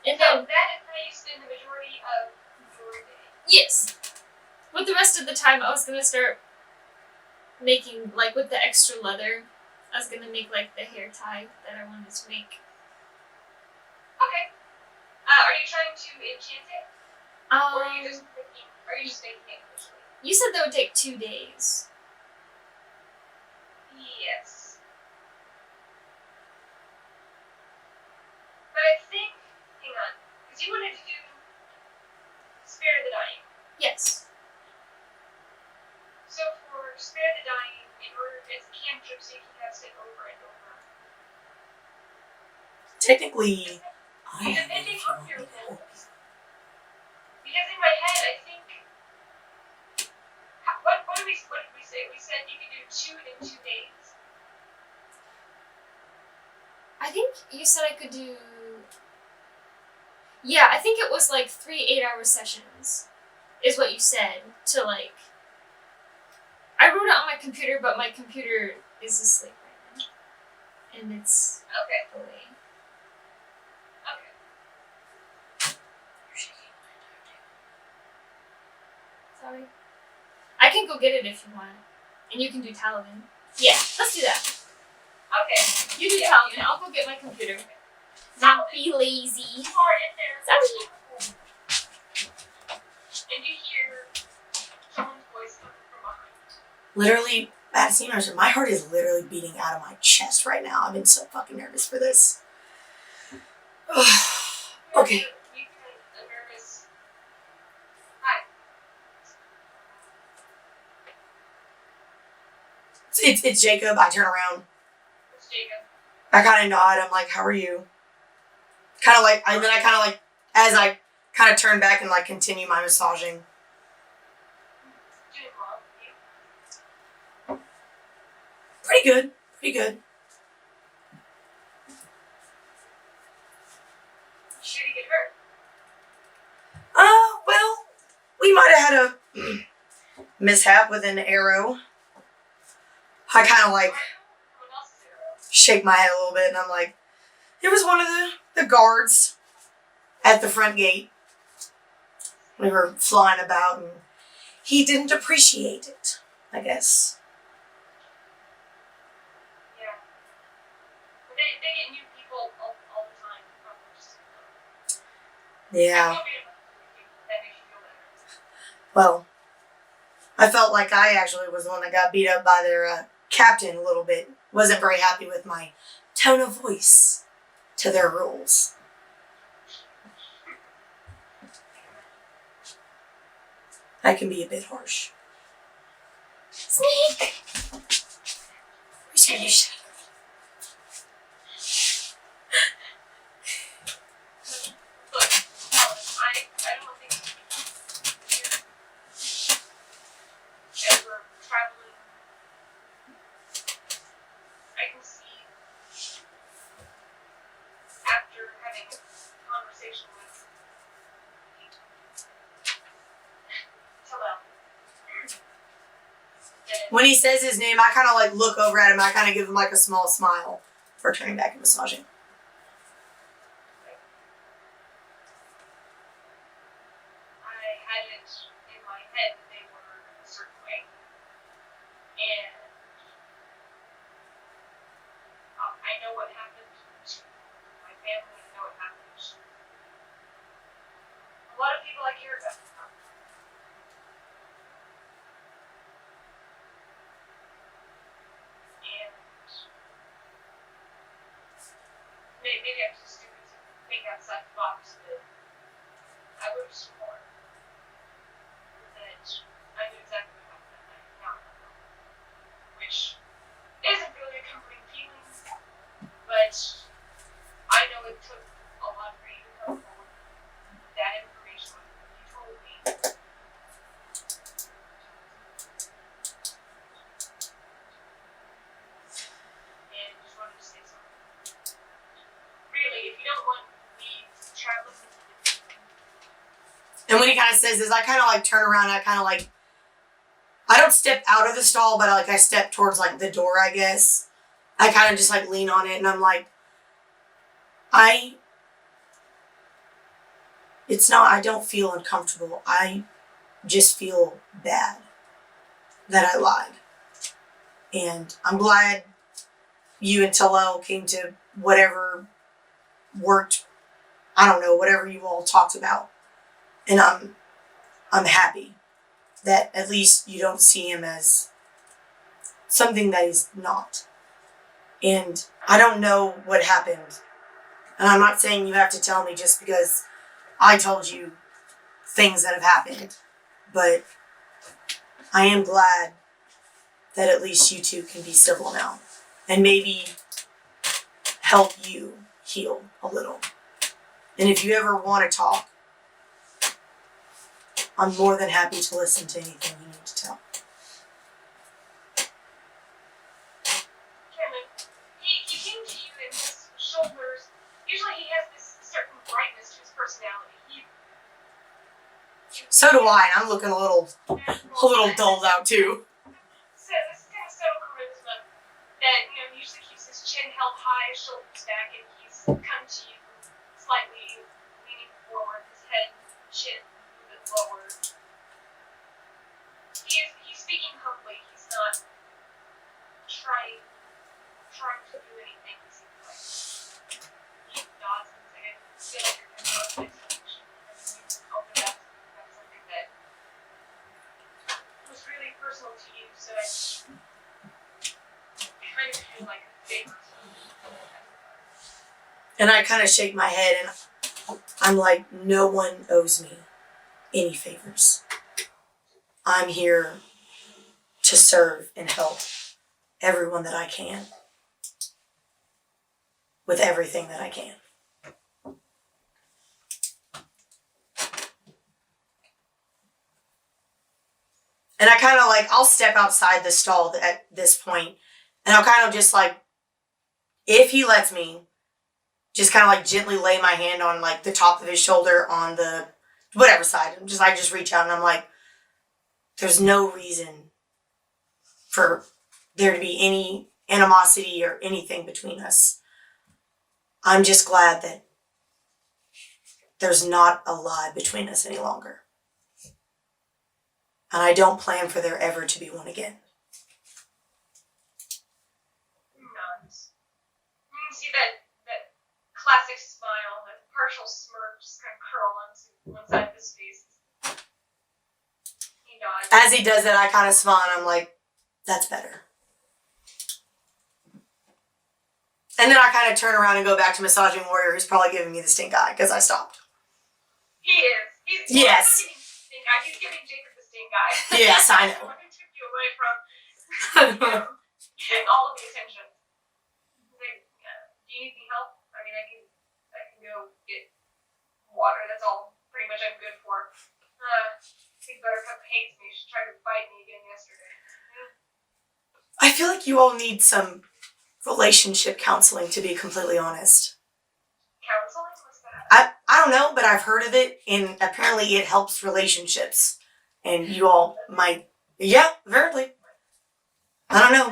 And So then, that is how you spend the majority of your day. yes. With the rest of the time, I was gonna start making, like, with the extra leather, I was gonna make, like, the hair tie that I wanted to make. Okay. Are you trying to enchant it? Or are you just making it officially? You said that would take 2 days. Yes. But I think, hang on, because you wanted to do Spare the Dying. Yes. So for Spare the Dying, in order, it's a cantrip, so you can cast it over and over. Technically, I have it Depending if you on want your me to help goals. Because in my head, I think, what did we say? We said you could do 2 in 2 days. I think you said I could do... Yeah, I think it was like 3 8-hour sessions, is what you said, to like... I wrote it on my computer, but my computer is asleep right now. And it's Okay. away. Okay. You're shaking my entire table. Sorry. I can go get it if you want. And you can do Talavin. Yeah, let's do that. Okay. You do Talavin, I'll go get my computer. Not be lazy. You are in there. Sorry. And you hear someone's voice coming from behind. Literally, Madison, my heart is literally beating out of my chest right now. I've been so fucking nervous for this. Okay. You hear a nervous, hi. It's Jacob. I turn around. It's Jacob. I kind of nod. I'm like, how are you? Kind of like, and then I kind of like, as I kind of turn back and like continue my massaging. Doing well. You? Pretty good. Pretty good. Sure you get hurt? Well, we might have had a mishap with an arrow. I kind of like Someone else's arrow. shake my head a little bit and I'm like, it was one of the guards at the front gate. We were flying about and he didn't appreciate it, I guess. Yeah. They get new people all the time. Yeah. I won't be able to do it. That makes you feel better. Well, I felt like I actually was the one that got beat up by their captain a little bit. Wasn't very happy with my tone of voice to their rules. I can be a bit harsh. Snake! Where's your shadow? When he says his name, I kind of like look over at him. I kind of give him like a small smile for turning back and massaging. I had it in my head that they were a certain way. And I know what happened to my family. I know what happened to a lot of people I care about. And maybe I'm too stupid to think outside the box, but I would have sworn that I knew exactly what happened that night. Now I don't know. Which isn't really a comforting feeling, but I know it took a lot for you to come forward with that information when you told me. And just wanted to say something. Really, if you don't want me traveling with you. And when he kind of says this, I kind of like turn around. I kind of like, I don't step out of the stall, but like I step towards like the door, I guess. I kind of just like lean on it and I'm like, I don't feel uncomfortable. I just feel bad that I lied. And I'm glad you and Talel came to whatever worked, I don't know, whatever you all talked about. And I'm happy that at least you don't see him as something that he's not. And I don't know what happened. And I'm not saying you have to tell me just because I told you things that have happened. But I am glad that at least you two can be civil now. And maybe help you heal a little. And if you ever want to talk, I'm more than happy to listen to anything you need to tell. He came to you and his shoulders, usually he has this certain brightness to his personality. So do I, and I'm looking a little dulled out too. So this kind of subtle charisma that, usually keeps his chin held high, his shoulders back, and he's come to you slightly leaning forward, his head, chin a bit lower. He's speaking humbly. He's not trying to do anything. He seems like he nods and says, I feel like you're going to go in the next direction. And you open up about something that was really personal to you, so I kind of feel like a favor to you. And I kind of shake my head and I'm like, no one owes me any favors. I'm here to serve and help everyone that I can with everything that I can. And I kind of like, I'll step outside the stall at this point and I'll kind of just like, if he lets me, just kind of like gently lay my hand on like the top of his shoulder on the whatever side. I just reach out and I'm like, there's no reason for there to be any animosity or anything between us. I'm just glad that there's not a lie between us any longer. And I don't plan for there ever to be one again. Nods. You can see that classic smile, that partial smirk just kind of curl onto one side of his face. He nods. As he does it, I kind of smile and I'm like, that's better. And then I kind of turn around and go back to Massaging Warrior, who's probably giving me the stink eye because I stopped. He is. Yes. He's giving stink eye. He's giving Jacob the stink eye. Yes, I know. The one who took you away from getting all of the attention. He's like, do you need any help? I mean, I can go get water. That's all pretty much I'm good for. I think Buttercup hates me. She tried to bite me again yesterday. I feel like you all need some relationship counseling, to be completely honest. Counseling? What's that? I don't know, but I've heard of it, and apparently it helps relationships. And you all might, yeah, apparently. I don't know.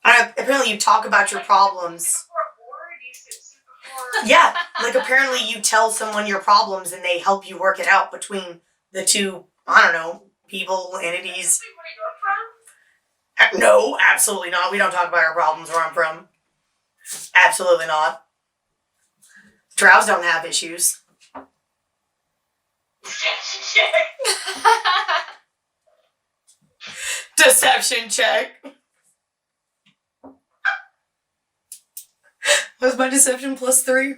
Counseling. Apparently you talk about your problems. Before a board, you sit before. Yeah, like apparently you tell someone your problems and they help you work it out between the two, I don't know, people, entities. Where you're from? No, absolutely not. We don't talk about our problems where I'm from. Absolutely not. Drows don't have issues. Deception check. What's my deception plus 3?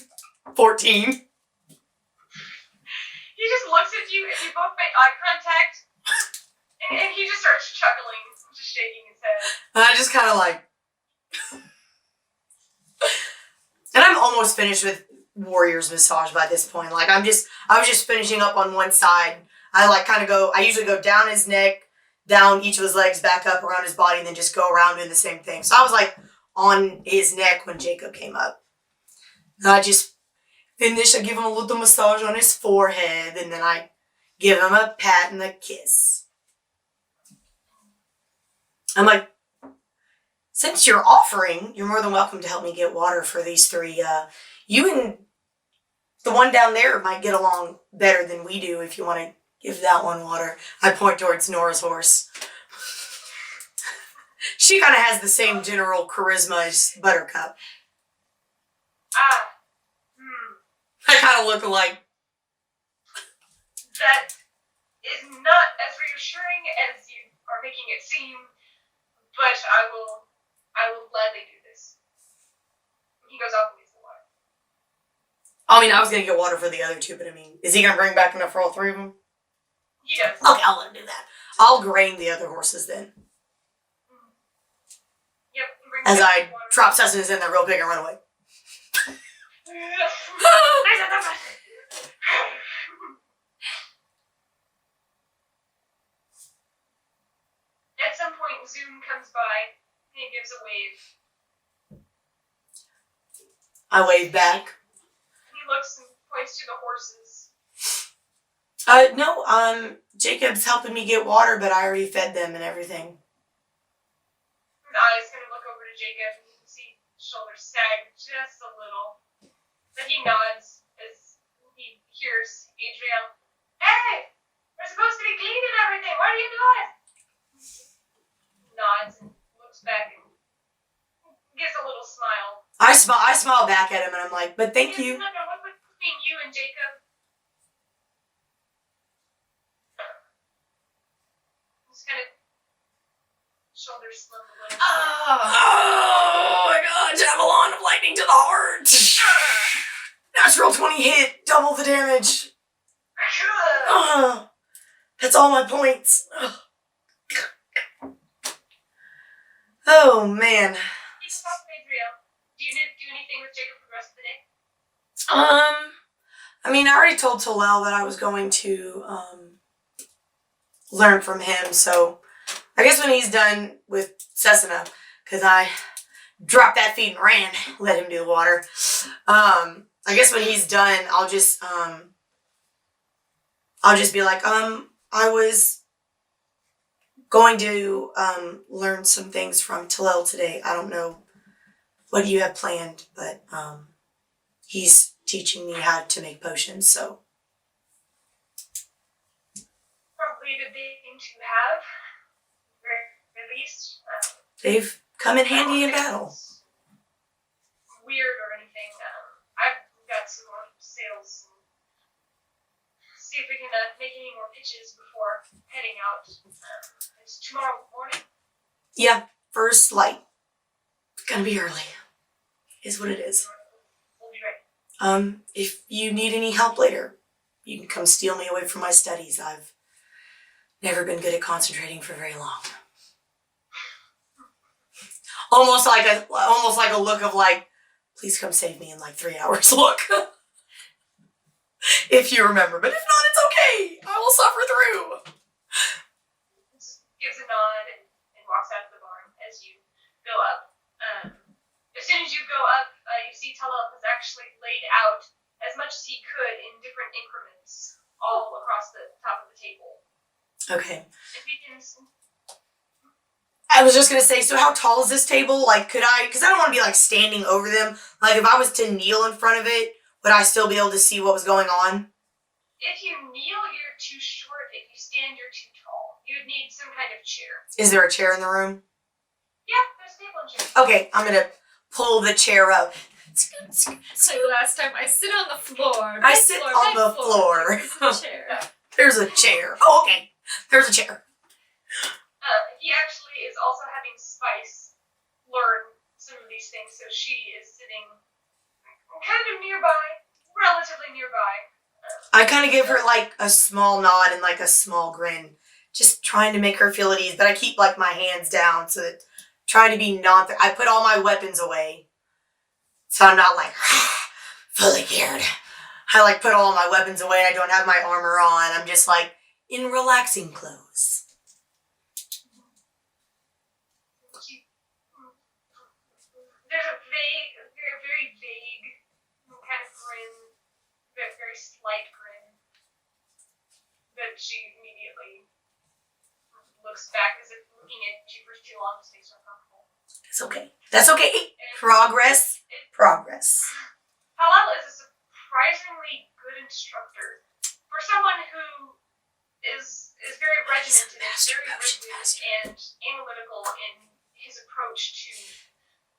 14. He just looks at you and you both make eye contact. And he just starts chuckling, just shaking his head. And I just kind of like... And I'm almost finished with Warrior's Massage by this point. Like, I was just finishing up on one side. I usually go down his neck, down each of his legs, back up around his body, and then just go around doing the same thing. So I was like on his neck when Jacob came up. And I just finish, I give him a little massage on his forehead, and then I give him a pat and a kiss. I'm like, since you're offering, you're more than welcome to help me get water for these 3. You and the one down there might get along better than we do if you want to give that one water. I point towards Nora's horse. She kind of has the same general charisma as Buttercup. I kind of look alike. That is not as reassuring as you are making it seem, but I will gladly do this. He goes off and gets the water. I mean, I was going to get water for the other 2, but I mean, is he going to bring back enough for all 3 of them? He does. Okay, I'll let him do that. I'll grain the other horses then. Yep. As I drop sustenance in there real big and run away. At some point, Zoom comes by and he gives a wave. I wave back. He looks and points to the horses. No, Jacob's helping me get water, but I already fed them and everything. Eyes kind of look over to Jacob and you can see his shoulders sag just a little. But he nods as he hears Adriel. Hey! We're supposed to be cleaning everything. What are you doing? Nods and looks back and gives a little smile. I smile back at him and I'm like, but thank you. No, what's between you and Jacob? Just kind of shoulders slump a little. Oh my god, javelin of lightning to the heart. Natural 20 hit, double the damage. That's all my points. Oh man. Do you do anything with Jacob for the rest of the day? I mean, I already told Tolel that I was going to learn from him, so I guess when he's done with Cessna, because I dropped that feed and ran, let him do the water. I guess when he's done, I'll just be like, I was going to learn some things from Tolel today. I don't know what you have planned, but he's teaching me how to make potions, so. Probably a good thing to have, at least. They've come in handy in battle. Weird or anything. I've got some more sales. See if we can make any more pitches before heading out. It's tomorrow morning. Yeah, first light. Gonna be early. Is what it is. We'll be ready. If you need any help later, you can come steal me away from my studies. I've never been good at concentrating for very long. Almost like a look of like, please come save me in like 3 hours look. If you remember, but if not, it's okay. I will suffer through. Just gives a nod and walks out of the barn as you go up. As soon as you go up, you see Talal has actually laid out as much as he could in different increments all across the top of the table. Okay. It begins. I was just gonna say, so how tall is this table? Like, could I, because I don't want to be like standing over them. Like, if I was to kneel in front of it, would I still be able to see what was going on? If you kneel, you're too short. If you stand, you're too tall. You'd need some kind of chair. Is there a chair in the room? Yeah, there's a table and chair. Okay, I'm gonna pull the chair up. So last time I sit on the floor. I sit on the floor. There's a chair. There's a chair. Oh, okay. There's a chair. He actually is also having Spice learn some of these things, so she is sitting kind of nearby, relatively nearby. I kind of give her like a small nod and like a small grin, just trying to make her feel at ease. But I keep like my hands down, so that trying to be I put all my weapons away, so I'm not like fully geared. I like put all my weapons away. I don't have my armor on. I'm just like in relaxing clothes. There's a very vague kind of grin, very slight grin, that she immediately looks back as if looking at you for too long just makes her uncomfortable. It's okay. That's okay. Progress. Progress. Halal is a surprisingly good instructor. For someone who is very regimented and very rigid and analytical in his approach to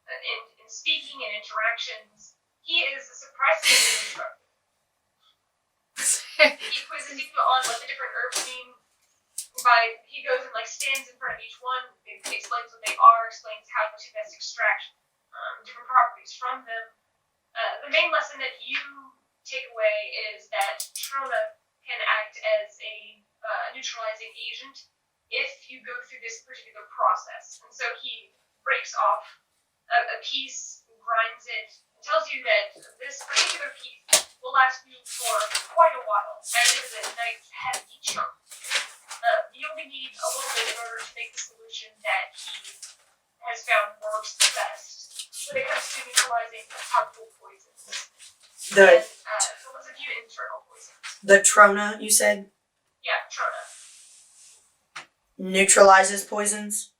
in speaking and interactions, he is a surprisingly good instructor. He quizzes you on what the different herbs mean. He goes and like stands in front of each one, explains what they are, explains how to best extract different properties from them. The main lesson that you take away is that Trona can act as a neutralizing agent if you go through this particular process. And so he breaks off a piece, grinds it, and tells you that this particular piece will last you for quite a while, as it is a nice hefty chunk. You only need a little bit in order to make the solution that he has found works the best when it comes to neutralizing harmful poisons. And so there's a few internal poisons. The Trona, you said? Yeah, Trona. Neutralizes poisons?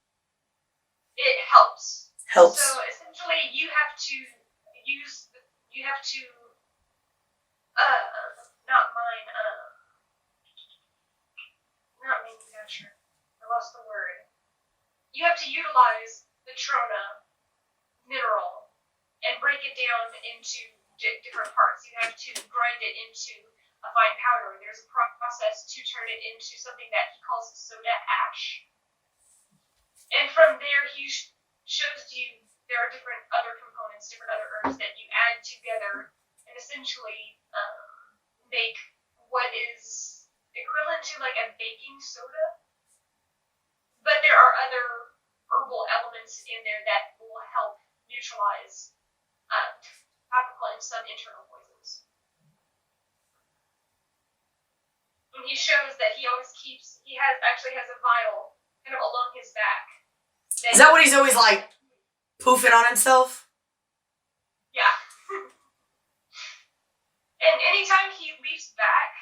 It helps. Helps. So essentially, you have to not manufacture. I lost the word. You have to utilize the Trona mineral and break it down into different parts. You have to grind it into a fine powder. There's a process to turn it into something that he calls soda ash. And from there, he shows you there are different other components, different other herbs that you add together and essentially make what is equivalent to like a baking soda. But there are other herbal elements in there that will help neutralize topical and some internal poisons. And he shows that he actually has a vial kind of along his back. Is that what he's always like poofing on himself? Yeah. And anytime he leaps back,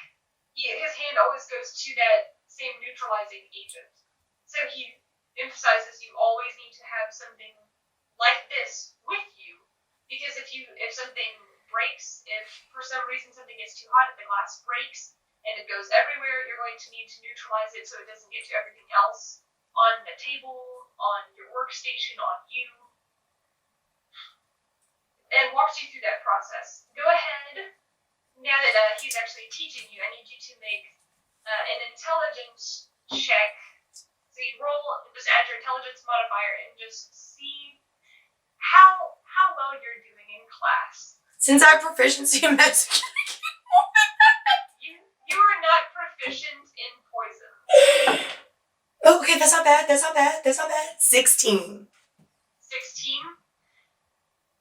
his hand always goes to that same neutralizing agent. So he emphasizes you always need to have something like this with you, because if something breaks, if for some reason something gets too hot, if the glass breaks and it goes everywhere, you're going to need to neutralize it so it doesn't get to everything else on the table, on your workstation, on you, and walks you through that process. Go ahead, now that he's actually teaching you, I need you to make an intelligence check. So you roll, just add your intelligence modifier and just see how well you're doing in class. Since I have proficiency in medicine. You are not proficient in poison. Okay, that's not bad. 16. 16?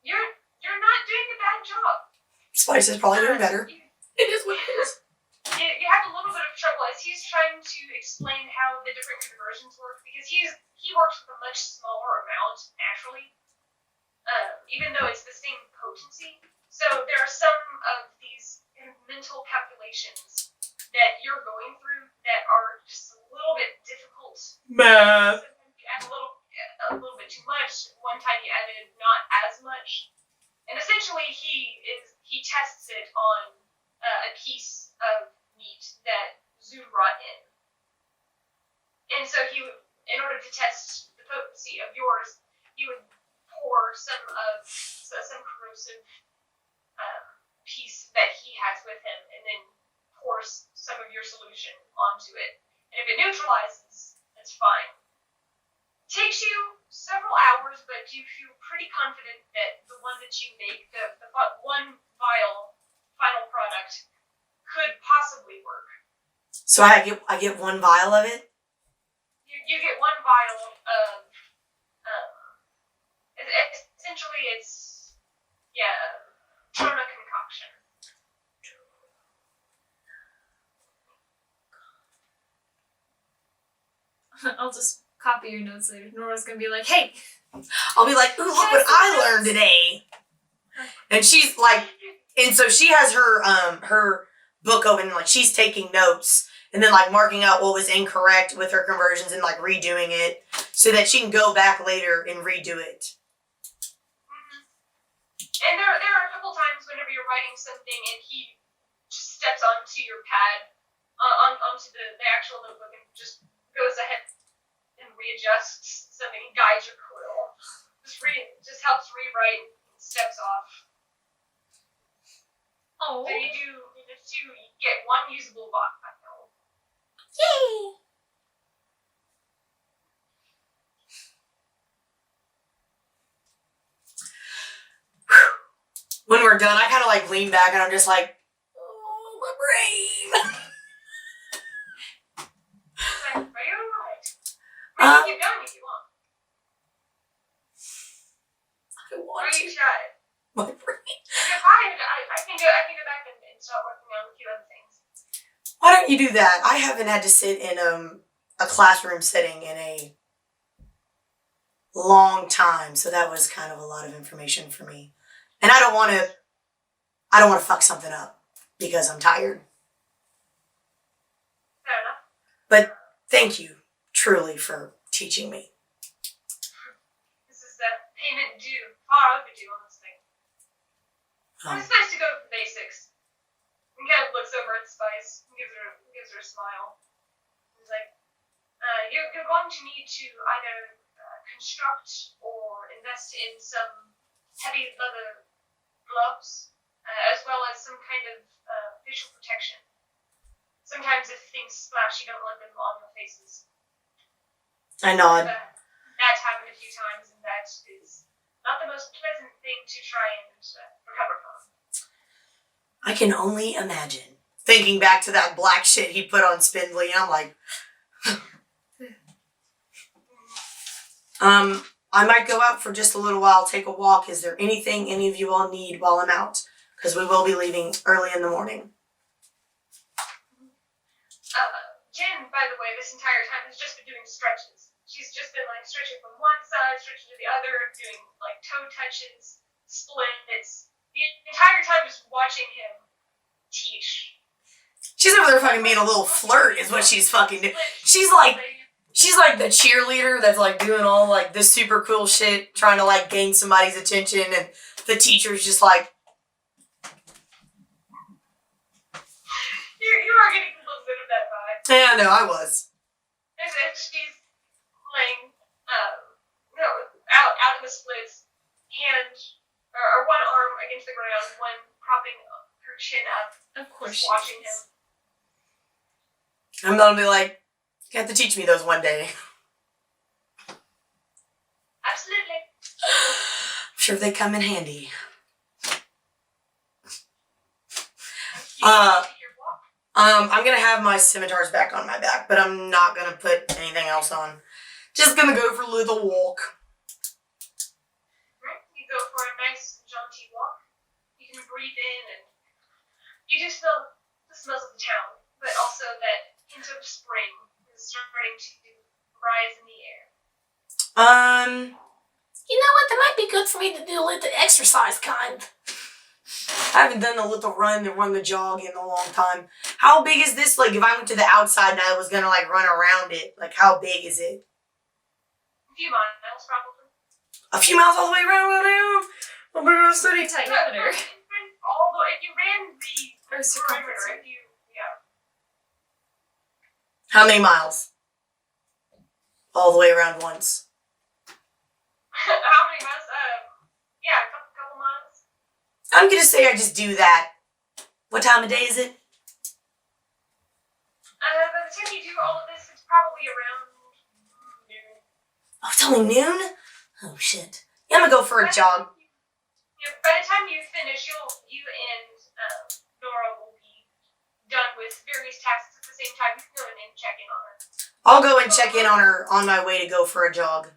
You're not doing a bad job. Spice is probably doing better. It is what it is. You have a little bit of trouble as he's trying to explain how the different conversions work, because he works with a much smaller amount naturally, even though it's the same potency. So there are some of these mental calculations that you're going through that are just a little bit difficult. Math. Sometimes you add a little bit too much. One time he added not as much. And essentially he tests it on a piece of meat that Zoom brought in. And so in order to test the potency of yours, he would pour some corrosive piece that he has with him, and then pour some of your solution onto it. And if it neutralizes, it's fine. It takes you several hours, but you feel pretty confident that the one that you make, the one vial final product, could possibly work. So I get one vial of it? You get one vial of, essentially it's, Trona concoction. I'll just copy your notes later. Nora's gonna be like, hey! I'll be like, ooh, look what I learned today. And she's like, and so she has her book open, like she's taking notes and then like marking out what was incorrect with her conversions and like redoing it so that she can go back later and redo it. And there are a couple times whenever you're writing something and he just steps onto your pad, onto the actual notebook and just goes ahead and readjusts something, guides your quill. Just helps rewrite and steps off. Oh. So you get one usable vial. Yay! When we're done, I kind of like lean back and I'm just like, oh, my brain. Are you alright? We can keep going if you want. I want Or to. you try it. My brain. If I can go back and start working on a few other things. Why don't you do that? I haven't had to sit in a classroom setting in a long time, so that was kind of a lot of information for me. And I don't want to fuck something up because I'm tired. Fair enough. But thank you, truly, for teaching me. This is the payment due, far overdue on this thing. It's nice to go with the basics. He kind of looks over at Spice and gives her a smile. He's like, you're going to need to either construct or invest in some heavy leather gloves, as well as some kind of facial protection. Sometimes if things splash, you don't want them on your faces. I nod. That's happened a few times, and that is not the most pleasant thing to try and recover from. I can only imagine. Thinking back to that black shit he put on Spindly, I'm like, I might go out for just a little while, take a walk. Is there anything any of you all need while I'm out? Because we will be leaving early in the morning. Jen, by the way, this entire time has just been doing stretches. She's just been like stretching from one side, stretching to the other, doing like toe touches, splits. The entire time just watching him teach. She's over there fucking being a little flirt is what she's fucking doing. She's like the cheerleader that's like doing all like this super cool shit, trying to like gain somebody's attention, and the teacher's just like, you are getting a little bit of that vibe. yeah, no, I was. And then she's laying, out in the splits, or one arm against the ground, one propping her chin up. Of course, watching him. I'm gonna be like, you have to teach me those one day. Absolutely. I'm sure they come in handy. I'm gonna have my scimitars back on my back, but I'm not gonna put anything else on. Just gonna go for a little walk. Right? You go for a nice, jaunty walk. You can breathe in, and you do smell the smells of the town, but also that hint of spring is starting to rise in the air. You know what? That might be good for me to do a little exercise kind. I haven't done a little run the jog in a long time. How big is this? Like, if I went to the outside and I was gonna like run around it, like how big is it? A few miles, probably. A few miles all the way around, I'm gonna go study. Diameter. Although if you ran the Or circumference. perimeter, if you How many miles? All the way around once. how many miles? Yeah, a couple miles. I'm gonna say I just do that. What time of day is it? By the time you do all of this, it's probably around noon. Oh, it's only noon? Oh, shit. Yeah, I'm gonna go for a jog. Yeah, by the time you finish, you and Nora will be done with various tasks at the same time. You can go in and check in on her. I'll go and check in on her on my way to go for a jog.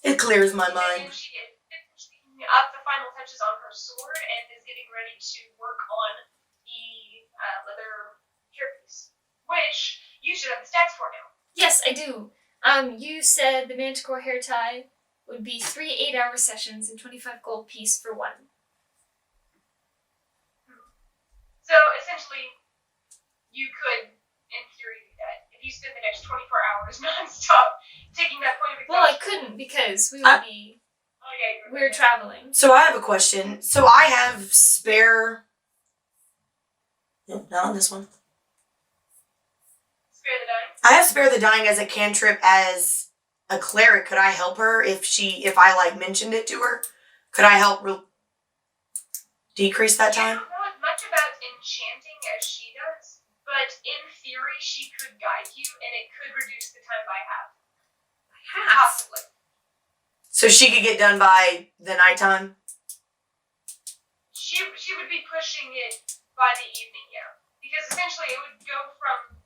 It clears my mind. And she is finishing up the final touches on her sword and is getting ready to work on the leather hairpiece, which you should have the stats for now. Yes, I do. You said the Manticore hair tie would be 3 8-hour sessions and 25 gold piece for one. So essentially, you could, in theory, do that if you spend the next 24 hours nonstop taking that point of exhaustion. Well, I couldn't because we would be. Oh yeah, We're traveling. So I have a question. So I have spare... Nope, not on this one. Spare the dying. I have spare the dying as a cantrip as a cleric. Could I help her if I like mentioned it to her? Could I help decrease that I time? don't know as much about enchanting as she does, but in theory, she could guide you, and it could reduce the time by half. Possibly. So she could get done by the nighttime? She would be pushing it by the evening, yeah. Because essentially it would go from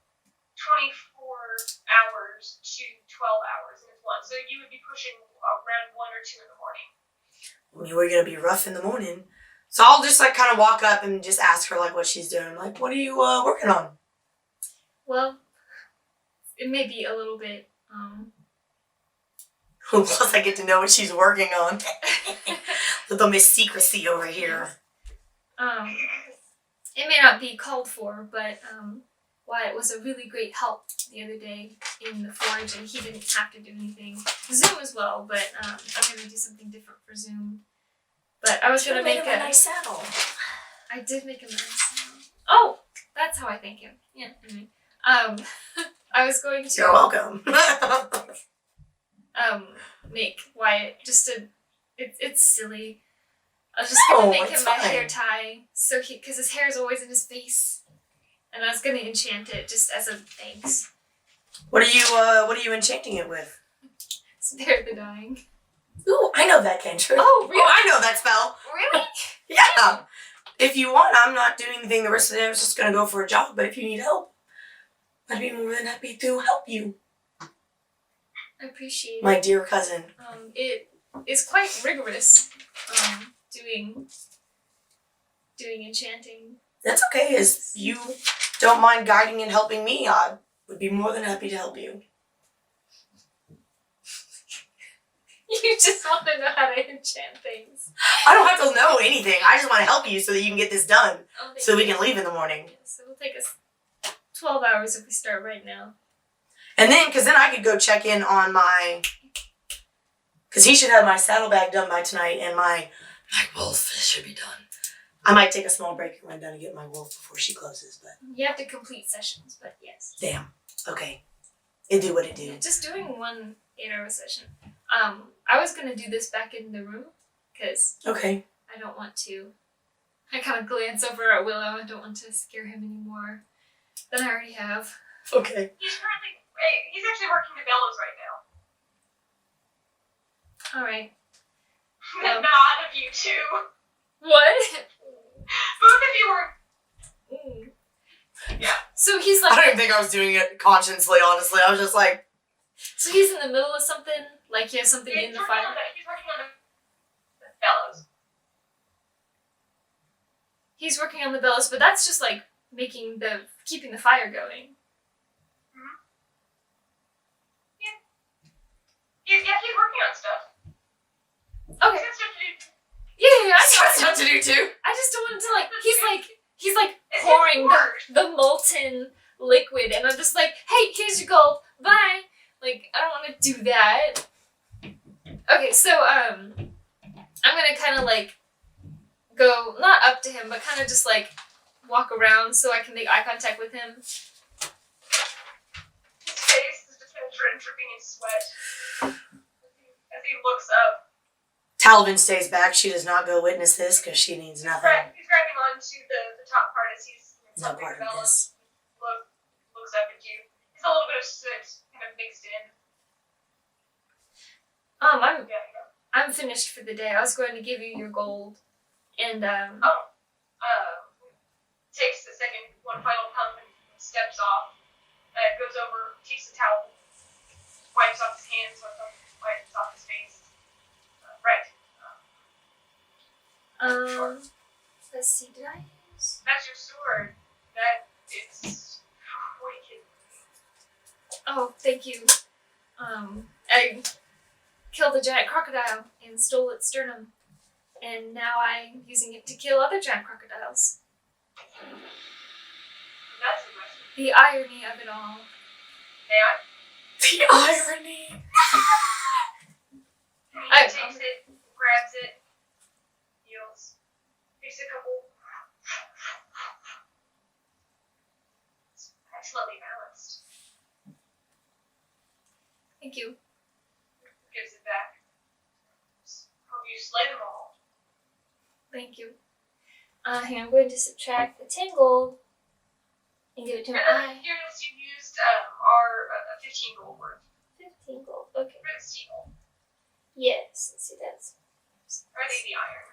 24 hours to 12 hours in one. So you would be pushing around 1 or 2 in the morning. I mean, we're gonna be rough in the morning. So I'll just like kind of walk up and just ask her like what she's doing. Like, what are you working on? Well, it may be a little bit. Plus, I get to know what she's working on. Little Miss Secrecy over here. It may not be called for, but Wyatt was a really great help the other day in the forge, and he didn't have to do anything. Zoom as well, but I'm gonna do something different for Zoom. But I was gonna make a nice saddle. I did make a nice saddle. Oh, that's how I thank him. Yeah. Anyway, I was going to. You're welcome. Make Wyatt just a. It's silly. I was just gonna make him a hair tie, so because his hair is always in his face, and I was gonna enchant it just as a thanks. What are you enchanting it with? Spare the dying. Ooh, I know that cantrip. Oh, really? Oh, I know that spell. Really? Yeah. If you want, I'm not doing anything the rest of the day. I was just gonna go for a jog. But if you need help, I'd be more than happy to help you. I appreciate it. My dear cousin. It is quite rigorous. Doing enchanting. That's okay. As you don't mind guiding and helping me, I would be more than happy to help you. You just want to know how to enchant things. I don't have to know anything. I just want to help you so that you can get this done. Oh, So we can leave in the morning. Yeah, so it'll take us 12 hours if we start right now. And then, because then I could go check in on my... Because he should have my saddlebag done by tonight, and my wolf should be done. I might take a small break and run down and get my wolf before she closes, but... You have to complete sessions, but yes. Damn. Okay. It do what it do. Yeah, just doing 1 8-hour session. I was going to do this back in the room, because Okay. I don't want to... I kind of glance over at Willow. I don't want to scare him anymore than I already have. Okay. He's actually working the bellows right now. Alright. Not of you two. What? Both of you were. Yeah. So he's like... I don't even think I was doing it consciously, honestly. I was just like... So he's in the middle of something? Like he has something in the fire? He's working on the bellows. He's working on the bellows, but that's just like keeping the fire going. Mm-hmm. He's working on stuff. Okay. He's got stuff to do. Yeah, I That's know. what to do too. I just don't want it to he's like pouring the molten liquid, and I'm just like, hey, here's your gold, bye. Like, I don't want to do that. Okay, so I'm gonna kind of like go not up to him, but kind of just like walk around so I can make eye contact with him. His face is just kind of dripping in sweat as he looks up. Talavin stays back. She does not go witness this because she needs nothing. He's grabbing onto the top part as he's No part of this. Looks up at you. There's a little bit of soot kind of mixed in. I'm finished for the day. I was going to give you your gold, and takes a second, one final pump, and steps off. Goes over, takes the towel, wipes off his hands, wipes off his face. Right. Sure. Let's see. Did I use? That's your sword. That is wicked. Oh, thank you. I killed a giant crocodile and stole its sternum, and now I'm using it to kill other giant crocodiles. That's impressive. The irony of it all. The irony. He takes it, grabs it, heals, takes a couple. It's excellently balanced. Thank you. Gives it back. Hope you slay them all. Thank you. I'm going to subtract the 10 gold and give it to my eye. Materials you used are 15 gold worth. 15 gold. Okay. For the steel. Yes. Let's see. That's Are they the iron?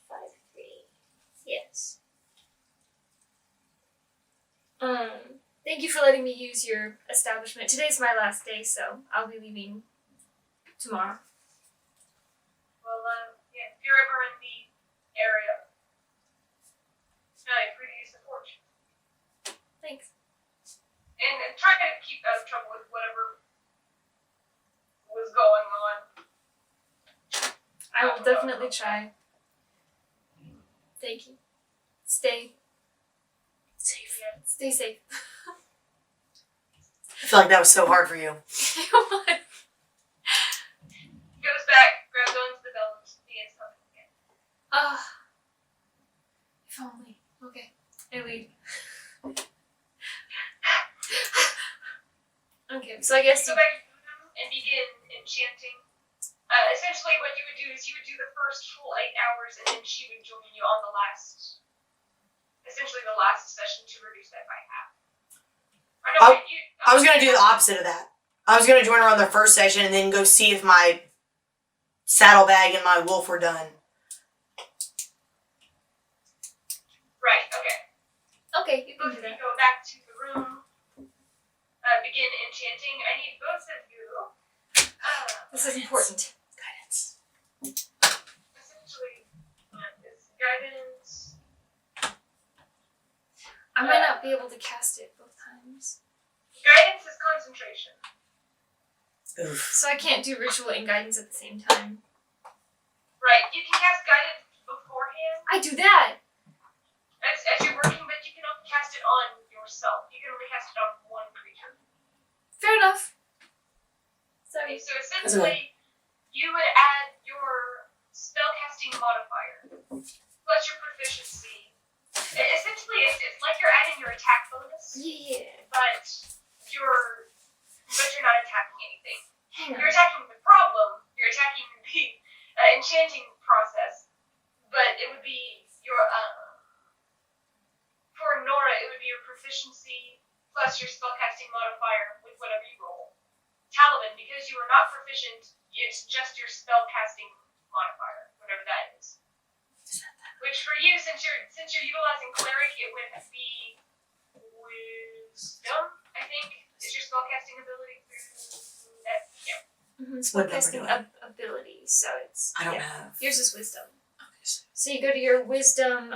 5, 3. Yes. Thank you for letting me use your establishment. Today's my last day, so I'll be leaving tomorrow. Well, yeah, if you're ever in the area, you're free to use the forge. Thanks. And try to keep out of trouble with whatever was going on. I will definitely try. Thank you. Stay safe. Yeah. Stay safe. I feel like that was so hard for you. He goes back, grabs onto the belt, and begins humming again. If only. Okay. I leave. Okay, so I guess You go back to them and begin enchanting. Essentially what you would do is you would do the first full 8 hours and then she would join you on the last session to reduce that by half. I was going to do the opposite of that. I was going to join her on the first session and then go see if my saddlebag and my wolf were done. Right, okay. okay, you can Both do of you that. go back to the room, begin enchanting. I need both of you. This is important. Guidance. Essentially, it's guidance. I might not be able to cast it both times. Guidance is concentration. Oof. So I can't do ritual and guidance at the same time. Right, you can cast guidance beforehand I do that! as you're working, but you can only cast it on yourself. You can only cast it on one creature. Fair enough. Okay, Sorry. so essentially, you would add your spellcasting modifier plus your proficiency. Essentially, it's like you're adding your attack bonus, Yeah. but you're not attacking anything. Hang You're on. attacking the problem. You're attacking the enchanting process, but it would be your for Nora, it would be your proficiency plus your spellcasting modifier with whatever you roll. Talavin, because you are not proficient, it's just your spellcasting modifier, whatever that is. Which for you, since you're utilizing cleric, it would be wisdom, I think, is your spellcasting ability. Yeah. Mm-hmm. What number Spellcasting do I- ability, so it's... I don't yeah. have. Yours is wisdom. Okay, so So you go to your wisdom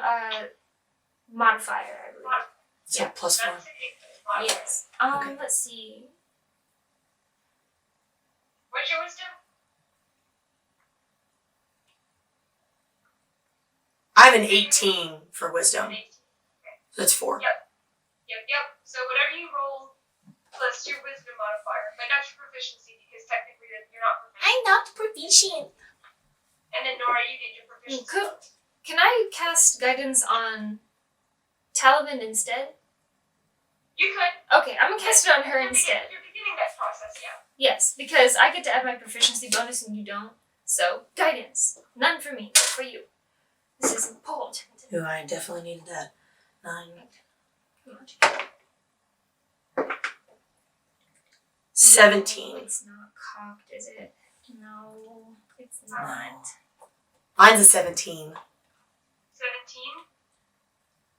modifier, I believe. so Yeah. plus 4. That's it. Modifier. Yes. Okay. Let's see. What's your wisdom? I have an 18 for wisdom. An 18. So that's 4. Yep. So whatever you roll plus your wisdom modifier, but not your proficiency because technically you're not proficient. I'm not proficient. And then Nora, you get your proficiency bonus. Can I cast guidance on Talavin instead? You could. Okay, I'm gonna cast it on her instead. You're beginning that process, yeah. Yes, because I get to add my proficiency bonus and you don't. So, guidance. None for me, but for you. This is important. Ooh, I definitely needed that. 9. Come on. 17. It's not cocked, is it? No, it's not. No. Mine's a 17. 17.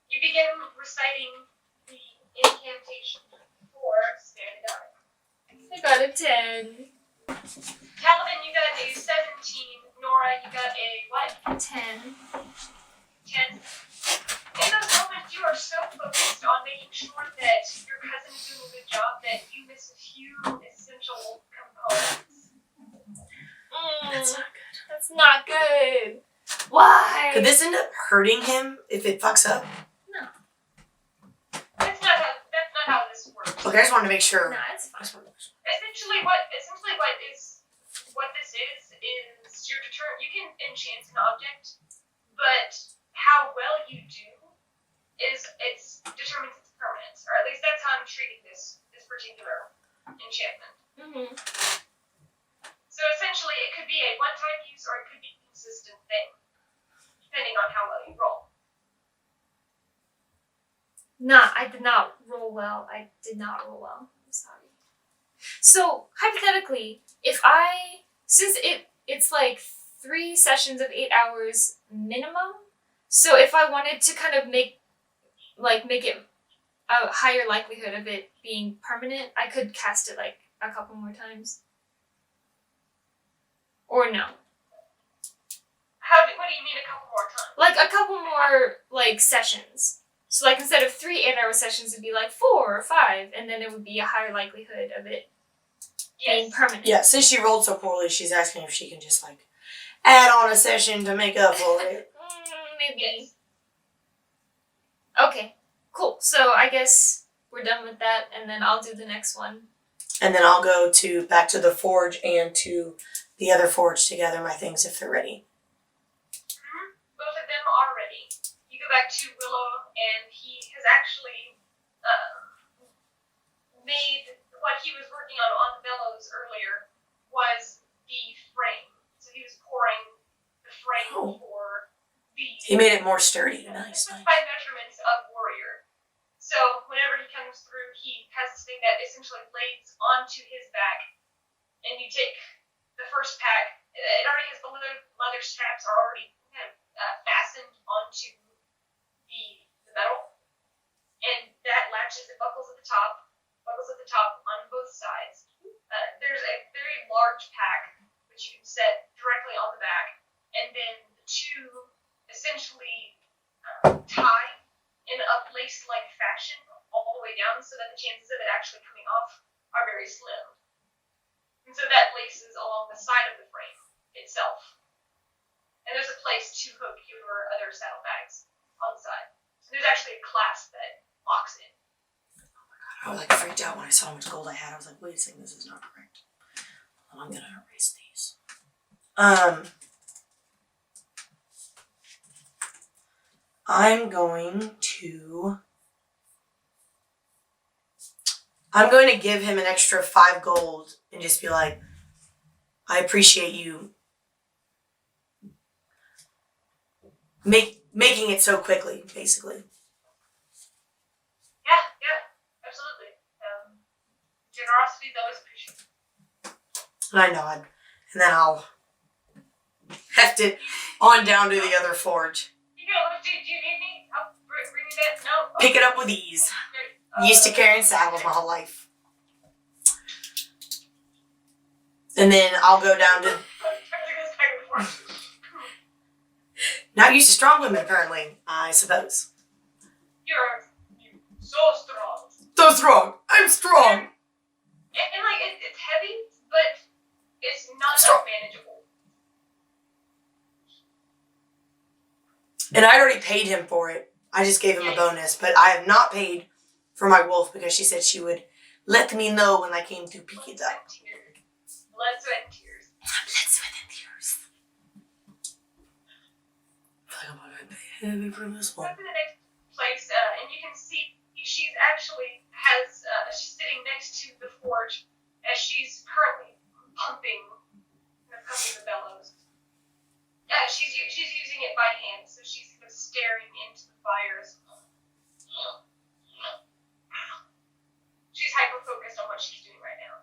You begin reciting the incantation for Stand Up. I got a 10. Talavin, you got a 17. Nora, you got a what? 10. 10. In those moments, you are so focused on making sure that your cousin is doing a good job that you miss a few essential components. That's not good. That's not good. Why? Could this end up hurting him if it fucks up? No. That's not how this works. Okay, I just wanted to make sure. No, it's fine. Essentially, what this is your deterrent. You can enchant an object, but how well you do determines its permanence, or at least that's how I'm treating this particular enchantment. Mm-hmm. So essentially, it could be a one-time use, or it could be a consistent thing, depending on how well you roll. Nah, I did not roll well. I'm sorry. So, hypothetically, since it's like 3 sessions of 8 hours minimum, so if I wanted to kind of make it a higher likelihood of it being permanent, I could cast it like a couple more times. Or no. What do you mean a couple more times? Like a couple more like sessions. So like instead of 3 8-hour sessions, it'd be like 4 or 5, and then it would be a higher likelihood of it being permanent. Yeah, since she rolled so poorly, she's asking if she can just like add on a session to make up for it. Maybe. Yes. Okay, cool. So I guess we're done with that, and then I'll do the next one. And then I'll go back to the forge and to the other forge to gather my things if they're ready. Both of them are ready. You go back to Willow, and he has actually made what he was working on the bellows earlier was the frame. So he was pouring the frame for the... He made it more sturdy. Nice. By measurements of warrior. So whenever he comes through, he has this thing that essentially lays onto his back, and you take the first pack. It already has the leather straps are already kind of fastened onto the metal, and that latches. It buckles at the top on both sides. There's a very large pack which you can set directly on the back, and then the two essentially tie in a lace-like fashion all the way down, so that the chances of it actually coming off are very slim. And so that laces along the side of the frame itself. And there's a place to hook your other saddlebags on the side. So there's actually a clasp that locks in. I was like freaked out when I saw how much gold I had. I was like, wait a second, this is not correct. Well, I'm gonna erase these. I'm going to give him an extra 5 gold and just be like, I appreciate you making it so quickly, basically. Yeah, absolutely. Generosity is always appreciated. And I nod. And then I'll heft it on down to the other forge. Do you need me? I'll bring you that? No? Pick it up with ease. Used to carrying saddles my whole life. And then I'll go down to... Not used to strong women, apparently, I suppose. You're so strong. So strong! I'm strong! And like, it's heavy, but it's not Strong. unmanageable. And I already paid him for it. I just gave him a bonus, but I have not paid for my wolf because she said she would let me know when I came to pick it up. Blood, sweat, and tears. Blood, sweat, and tears. Heavy from this Go one. to the next place, and you can see she's sitting next to the forge as she's currently pumping the bellows. She's using it by hand, so she's kind of staring into the fires. She's hyper focused on what she's doing right now.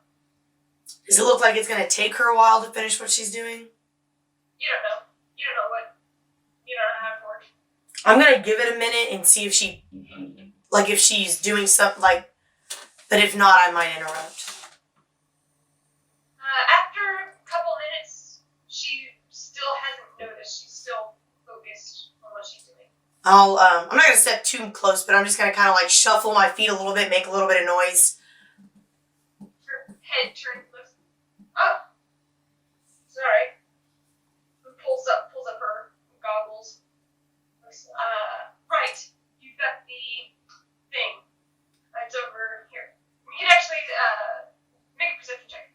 Does it look like it's gonna take her a while to finish what she's doing? You don't know. You don't know how it works. I'm gonna give it a minute and see if if she's doing something but if not, I might interrupt. After a couple minutes, she still hasn't noticed. She's still focused on what she's doing. I'm not gonna step too close, but I'm just gonna kind of shuffle my feet a little bit, make a little bit of noise. Her head turns. Oh, sorry. Pulls up her goggles. Right. You've got the thing. It's over here. You can actually make a perception check.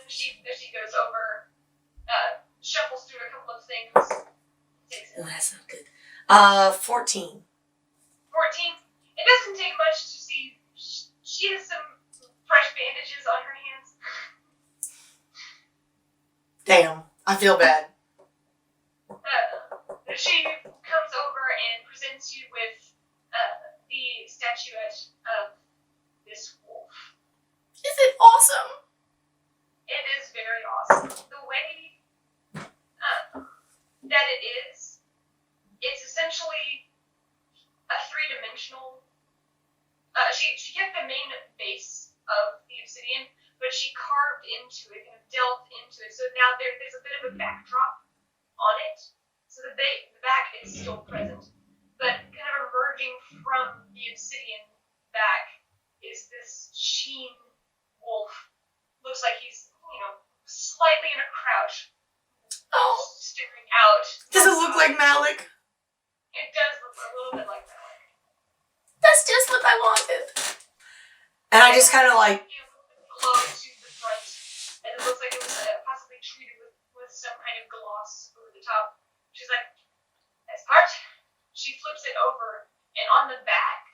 She goes over, shuffles through a couple of things. Takes it. Oh, that's not good. 14. 14. It doesn't take much to see. She has some fresh bandages on her hands. Damn, I feel bad. She comes over and presents you with the statuette of this wolf. Is it awesome? It is very awesome. The way that it is, it's essentially a three-dimensional. She kept the main base of the obsidian, but she carved into it, kind of delved into it. So now there's a bit of a backdrop on it. So the back is still present, but kind of emerging from the obsidian back is this sheen wolf. Looks like he's, slightly in a crouch. Oh. Staring out. Does it look like Malik? It does look a little bit like Malik. That's just what I wanted. And I just kind of glow to the front, and it looks like it was possibly treated with some kind of gloss over the top. She's like, this part. She flips it over, and on the back,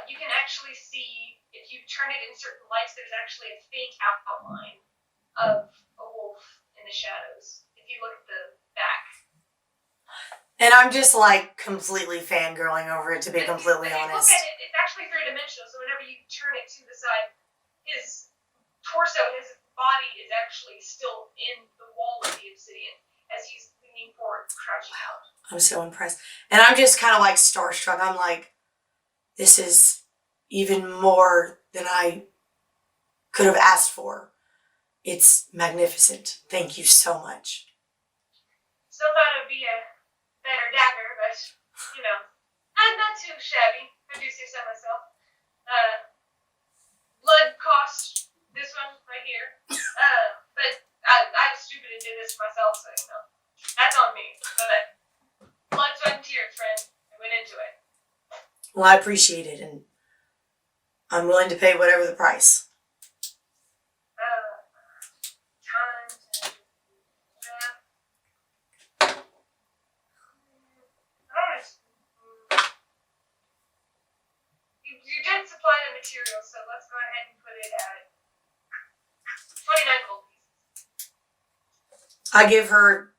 you can actually see, if you turn it in certain lights, there's actually a faint outline of a wolf in the shadows. If you look at the back. And I'm just completely fangirling over it, to be completely honest. If you look at it, it's actually three-dimensional, so whenever you turn it to the side, his torso, his body is actually still in the wall of the obsidian as he's leaning forward, crouching out. I'm so impressed. And I'm just kind of starstruck. I'm like, this is even more than I could have asked for. It's magnificent. Thank you so much. Still thought it would be a better dagger, but, not too shabby. I do say so myself. Blood cost this one right here. But I was stupid and did this myself, so, that's on me. But blood, sweat, and tears, friend. I went into it. Well, I appreciate it, and I'm willing to pay whatever the price. You did supply the material, so let's go ahead and put it at 29 gold pieces. I give her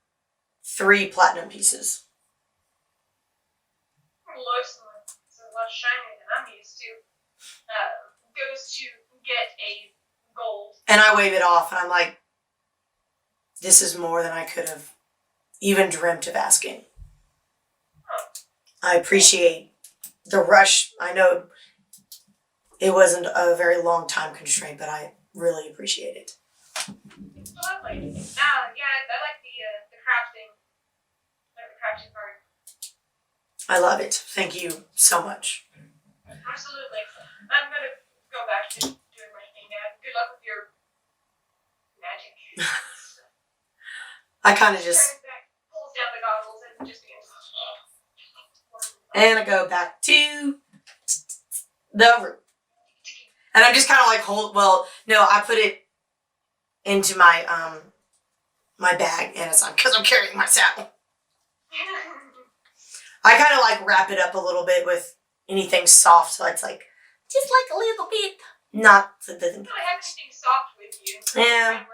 3 platinum pieces. Looks a lot shinier than I'm used to. Goes to get a gold. And I wave it off, and I'm like, this is more than I could have even dreamt of asking. Oh. I appreciate the rush. I know it wasn't a very long time constraint, but I really appreciate it. Lovely. I like the crafting. I like the crafting part. I love it. Thank you so much. Absolutely. I'm gonna go back to doing my thing now. Good luck with your magic. I kind of just... Turns back, pulls down the goggles, and just begins. And I go back to the room. And I'm just kind of I put it into my my bag, and it's because I'm carrying my saddle. I kind of like wrap it up a little bit with anything soft, so it's like just like a little bit. Not that doesn't. I don't have anything soft with you. Yeah.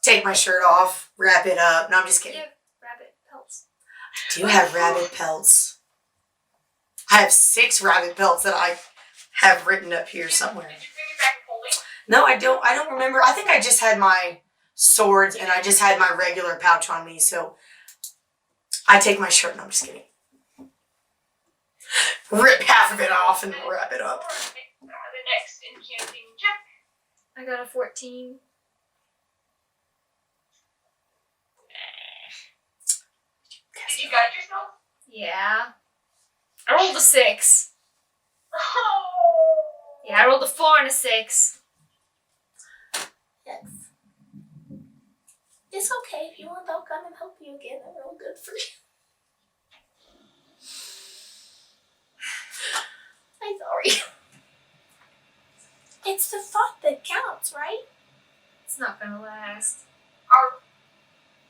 Take my shirt off, wrap it up. No, I'm just kidding. You have rabbit pelts. I do have rabbit pelts. I have 6 rabbit pelts that I have written up here somewhere. Did you bring it back fully? No, I don't remember. I think I just had my swords and I just had my regular pouch on me, so I take my shirt. No, I'm just kidding. Rip half of it off and wrap it up. The next enchanting check. I got a 14. Did you guide yourself? Yeah. I rolled a 6. Oh. Yeah, I rolled a 4 and a 6. Yes. It's okay. If you want, I'll come and help you again. I'm real good for you. I'm sorry. It's the thought that counts, right? It's not gonna last. Are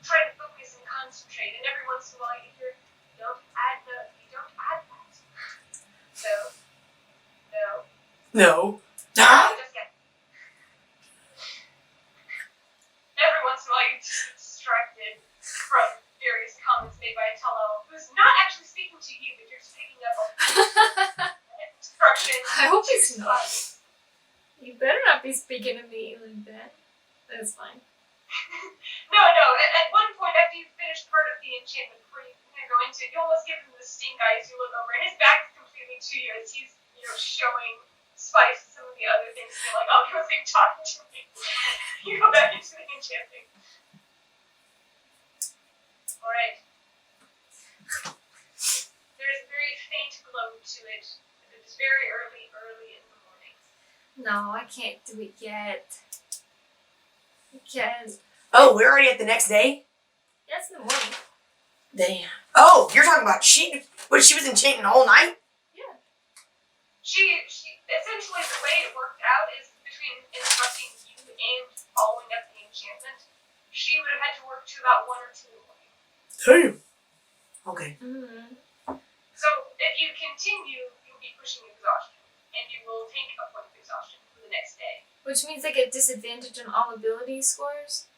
trying to focus and concentrate, and every once in a while you hear, you don't add that. So, no. Just get. Every once in a while you're distracted from various comments made by a Tello who's not actually speaking to you, but you're just picking up on instructions. I hope it's not. You better not be speaking to me like that. That's fine. No. At one point, after you finish part of the enchantment, before you go into it, you almost give him the stink eye as you look over, and his back is completely to you as he's, showing Spice and some of the other things. And you're like, oh, he wasn't even talking to me. You go back into the enchanting. All right. There's a very faint glow to it. It is very early in the morning. No, I can't do it yet. Because Oh, we're already at the next day? that's in the morning. Damn. Oh, you're talking about she was enchanting all night? Yeah. She essentially the way it worked out is between instructing you and following up the enchantment, she would have had to work to about 1 or 2 in the morning. Damn. Okay. Mm-hmm. So if you continue, you'll be pushing exhaustion, and you will take a point of exhaustion for the next day. Which means I get disadvantage on all ability scores?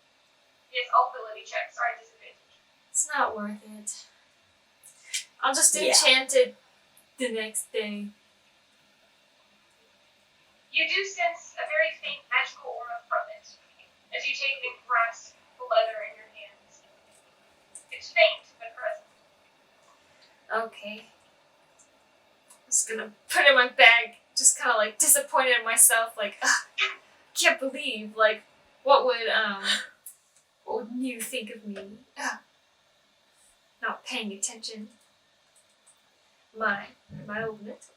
Yes, all ability checks are a disadvantage. It's not worth it. I'll just Yeah. enchant it the next day. You do sense a very faint magical aura from it as you take and grasp the leather in your hands. It's faint but present. Okay. I'm just gonna put it in my bag, just kind of like disappointed in myself, like, can't believe, like, what would you think of me? Not paying attention. My old mentor.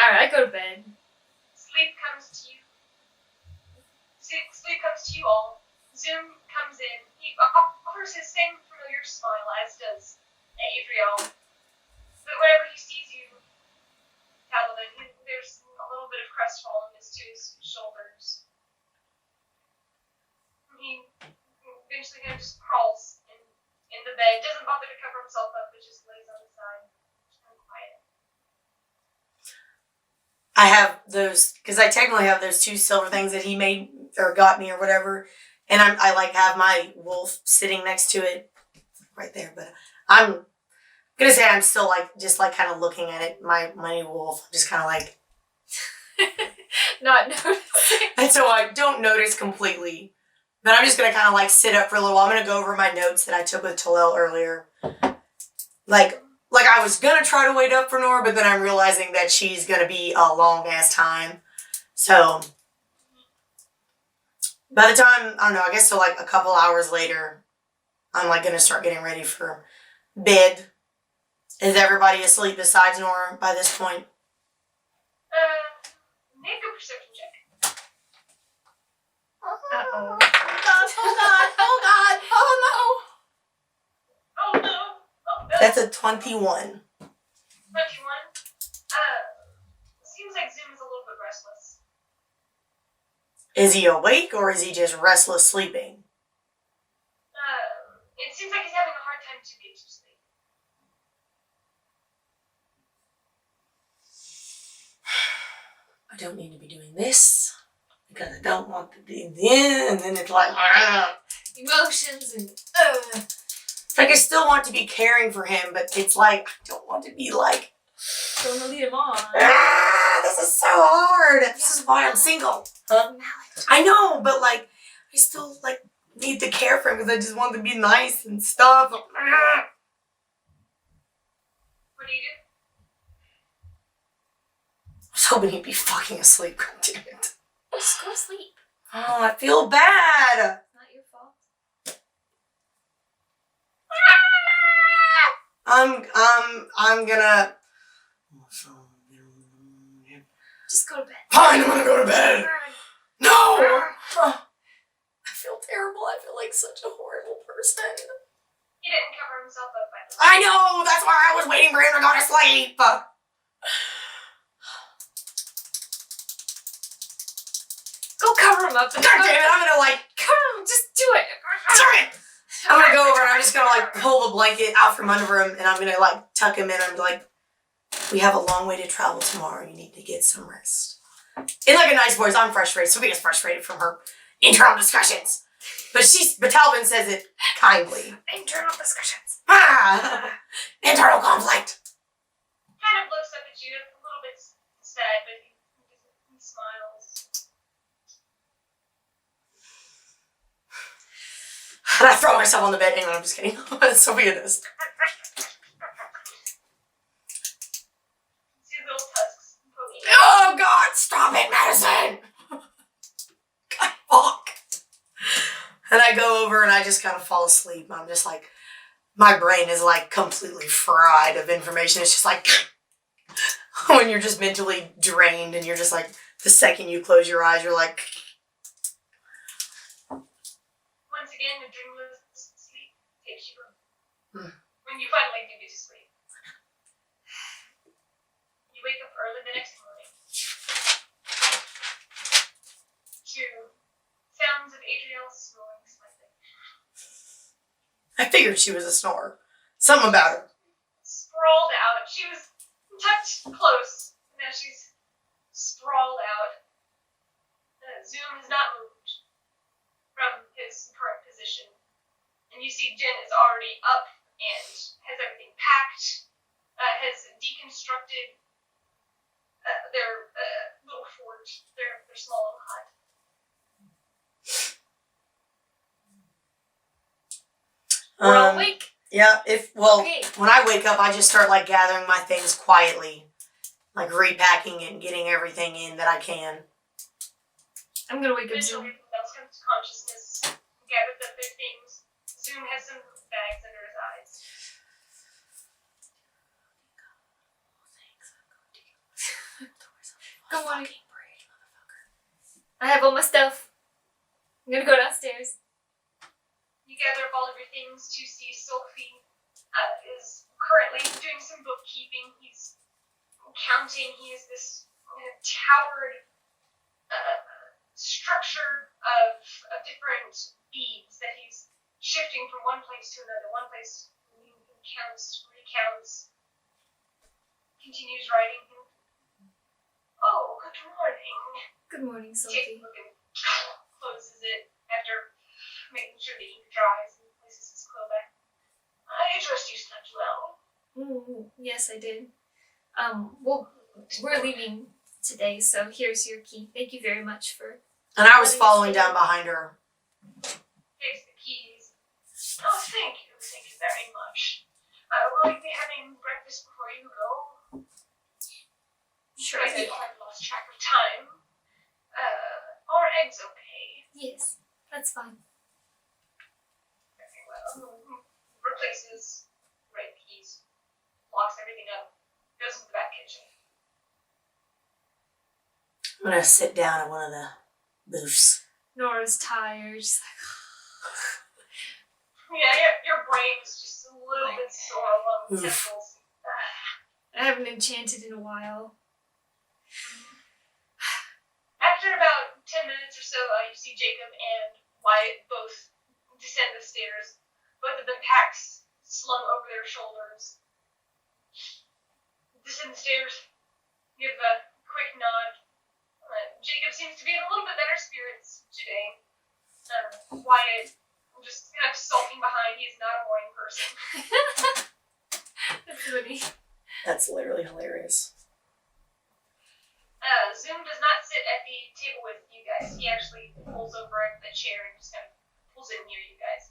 Alright, I go to bed. Sleep comes to you. Sleep comes to you all. Zoom comes in. He offers his same familiar smile as does Adriel. But whenever he sees you, Talavin, there's a little bit of crestfallenness to his shoulders. He eventually kind of just crawls in the bed. Doesn't bother to cover himself up, but just lays on his side. Just kind of quiet. I have those, because I technically have those 2 silver things that he made or got me or whatever, and I like have my wolf sitting next to it right there, but I'm gonna say I'm still like just like kind of looking at it, my new wolf, just kind of like Not noticing. and so I don't notice completely, but I'm just gonna kind of like sit up for a little while. I'm gonna go over my notes that I took with Talel earlier, like I was gonna try to wait up for Nora, but then I'm realizing that she's gonna be a long ass time. So by the time, I don't know, I guess so like a couple hours later, I'm like gonna start getting ready for bed. Is everybody asleep besides Nora by this point? Make a perception check. Uh-oh. Oh God, oh Oh no! Oh no! That's a 21. 21. Seems like Zoom is a little bit restless. Is he awake or is he just restless sleeping? It seems like he's having a hard time to be I don't need to be doing this because I don't want to be there. And then it's like, Emotions and it's like I still want to be caring for him, but it's like, I don't want to be like, don't want to lead him on. this is so hard. This is why I'm single. Huh? I know, but like, I still like need to care for him because I just want to be nice and stuff. What do you do? I was hoping he'd be fucking asleep. God damn it. Just go to sleep. Oh, I feel bad. It's not your fault. I'm gonna. Just go to bed. Fine, I'm gonna go to bed. No! I feel terrible. I feel like such a horrible person. He didn't cover himself up by the way. I know! That's why I was waiting for him to go to sleep. Go cover him up. God damn it, I'm gonna like. Come on, just do it. Sorry. I'm gonna go over and I'm just gonna like pull the blanket out from under him and I'm gonna like tuck him in and I'm like, we have a long way to travel tomorrow. You need to get some rest. In like a nice voice, I'm frustrated. Sophia's frustrated from her internal discussions. But Talavin says it kindly. Internal discussions. Internal conflict. Kind of looks up at you, a little bit sad, but he smiles. And I throw myself on the bed. Hang on, I'm just kidding. Sophia does. See little tusks poking. Oh God, stop it, Madison! God, fuck. And I go over and I just kind of fall asleep. I'm just like, my brain is like completely fried of information. It's just like, when you're just mentally drained and you're just like, the second you close your eyes, you're like. Once again, the dreamless sleep takes you when you finally do get to sleep. You wake up early the next morning to sounds of Adrielle snoring slightly. I figured she was a snorer. Something about her. Sprawled out. She was tucked close. Now she's sprawled out. Zoom has not moved from his current position. And you see Jen is already up and has everything packed, has deconstructed their little fort, their small little hut. We're all awake. Yeah, Okay. when I wake up, I just start like gathering my things quietly. Like repacking it and getting everything in that I can. I'm gonna wake up Eventually, soon. everyone else comes to consciousness, gathers up their things. Zoom has some bags under his eyes. Good morning. I have all my stuff. I'm gonna go downstairs. You gather up all of your things to see Sophie is currently doing some bookkeeping. He's counting. He has this towered structure of different beads that he's shifting from one place to another. One place he counts, recounts, continues writing. Oh, good morning. Good morning, Takes a Sophie. look and closes it after making sure the ink dries and places his quill back. I trust you slept well. Yes, I did. Well, we're leaving today, so here's your key. Thank you very much for. And I was following down behind her. Takes the keys. Oh, thank you. Thank you very much. Will you be having breakfast before you go? Sure. I have lost track of time. Are eggs okay? Yes, that's fine. Very well. Replaces right keys. Locks everything up. Goes into the back kitchen. I'm gonna sit down at one of the booths. Nora's tired. She's Yeah, your brain is just a little bit sore along the temples. like, I haven't enchanted in a while. After about 10 minutes or so, you see Jacob and Wyatt both descend the stairs. Both of them packs slung over their shoulders. Descend the stairs, give a quick nod Jacob seems to be in a little bit better spirits today. Wyatt, just kind of sulking behind. He's not a morning person. That's funny. That's literally hilarious. Zoom does not sit at the table with you guys. He actually pulls over at the chair and just kind of pulls it near you guys.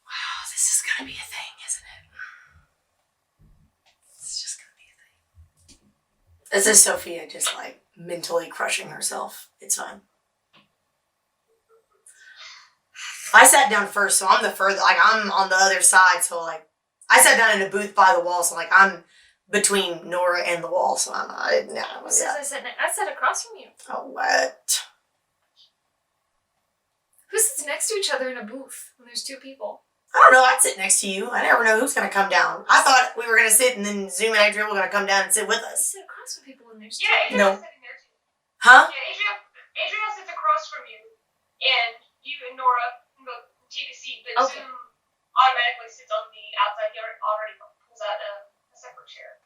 Wow, this is gonna be a thing, isn't it? It's just gonna be a thing. This is Sophia just like mentally crushing herself. It's fine. I sat down first, so I'm the further, like I'm on the other side, so like I sat down in a booth by the wall, so like I'm between Nora and the wall, so I sat across from you. Oh, what? Who sits next to each other in a booth when there's two people? I don't know. I'd sit next to you. I never know who's going to come down. I thought we were going to sit and then Zoom and Adriel were going to come down and sit with You us. sit across from people when there's two. Yeah, Adriel's No. sitting there too. Huh? Yeah, Adriel sits across from you, and you and Nora can go take a seat, but Okay. Zoom automatically sits on the outside. He already pulls out a separate chair.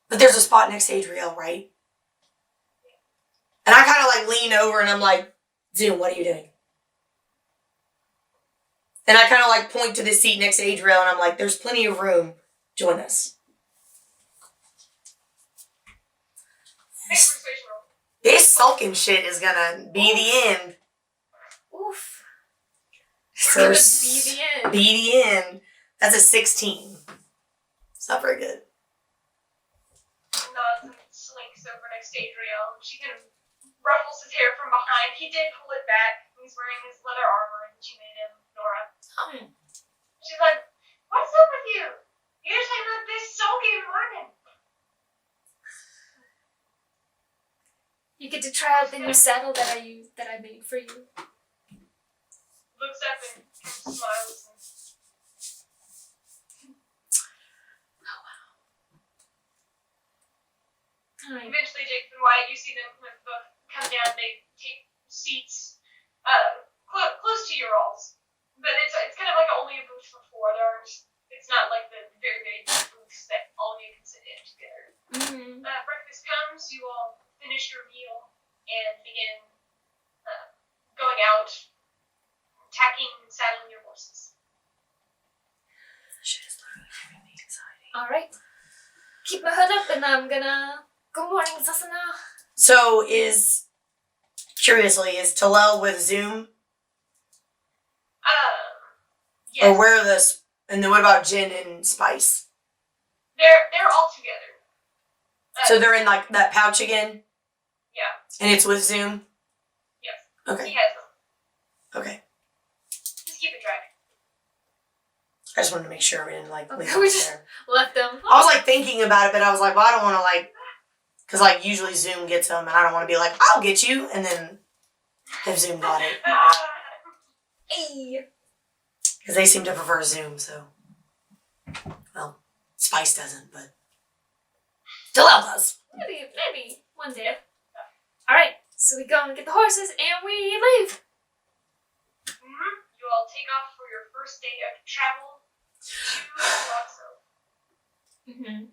But there's a spot next to Adriel, right? And I kind of like lean over and I'm like, Zoom, what are you doing? And I kind of like point to the seat next to Adriel and I'm like, there's plenty of room. Join us. Make a persuasion roll. This sulking shit is gonna be the end. Oof. It's gonna First, be the end. Be the end. That's a 16. It's not very good. Nods and slinks over next to Adriel. She kind of ruffles his hair from behind. He did pull it back. He's wearing his leather armor that you made him, Nora. She's like, what's up with you? Usually not this sulky morning. You get to try out the new saddle that I made for you. Looks up and smiles. Alright. Eventually, Jake and Wyatt, you see them both come down. They take seats close to your alls, but it's kind of like only a booth for four. It's not like the very very deep booths that all of you can sit in together. Mm-hmm. Breakfast comes. You all finish your meal and begin going out, tacking and saddling your horses. This shit is literally giving me anxiety. Alright. Keep my hood up and I'm gonna... Good morning, Sasana. So is Talel with Zoom? Yes. Or where are this? And then what about Jen and Spice? They're all together. So they're in like that pouch again? Yeah. And it's with Zoom? Yes. Okay. He has them. Okay. Just keep it driving. I just wanted to make sure we didn't like Okay, leave we it just- there. Left them. I was like thinking about it, but I was like, well, I don't want to like, because like usually Zoom gets them and I don't want to be like, I'll get you. And then if Zoom got it. Hey. Because they seem to prefer Zoom, so. Well, Spice doesn't, but Talel does. Maybe one day. Alright, so we go and get the horses and we leave. You all take off for your first day of travel to Sogsow. Mm-hmm.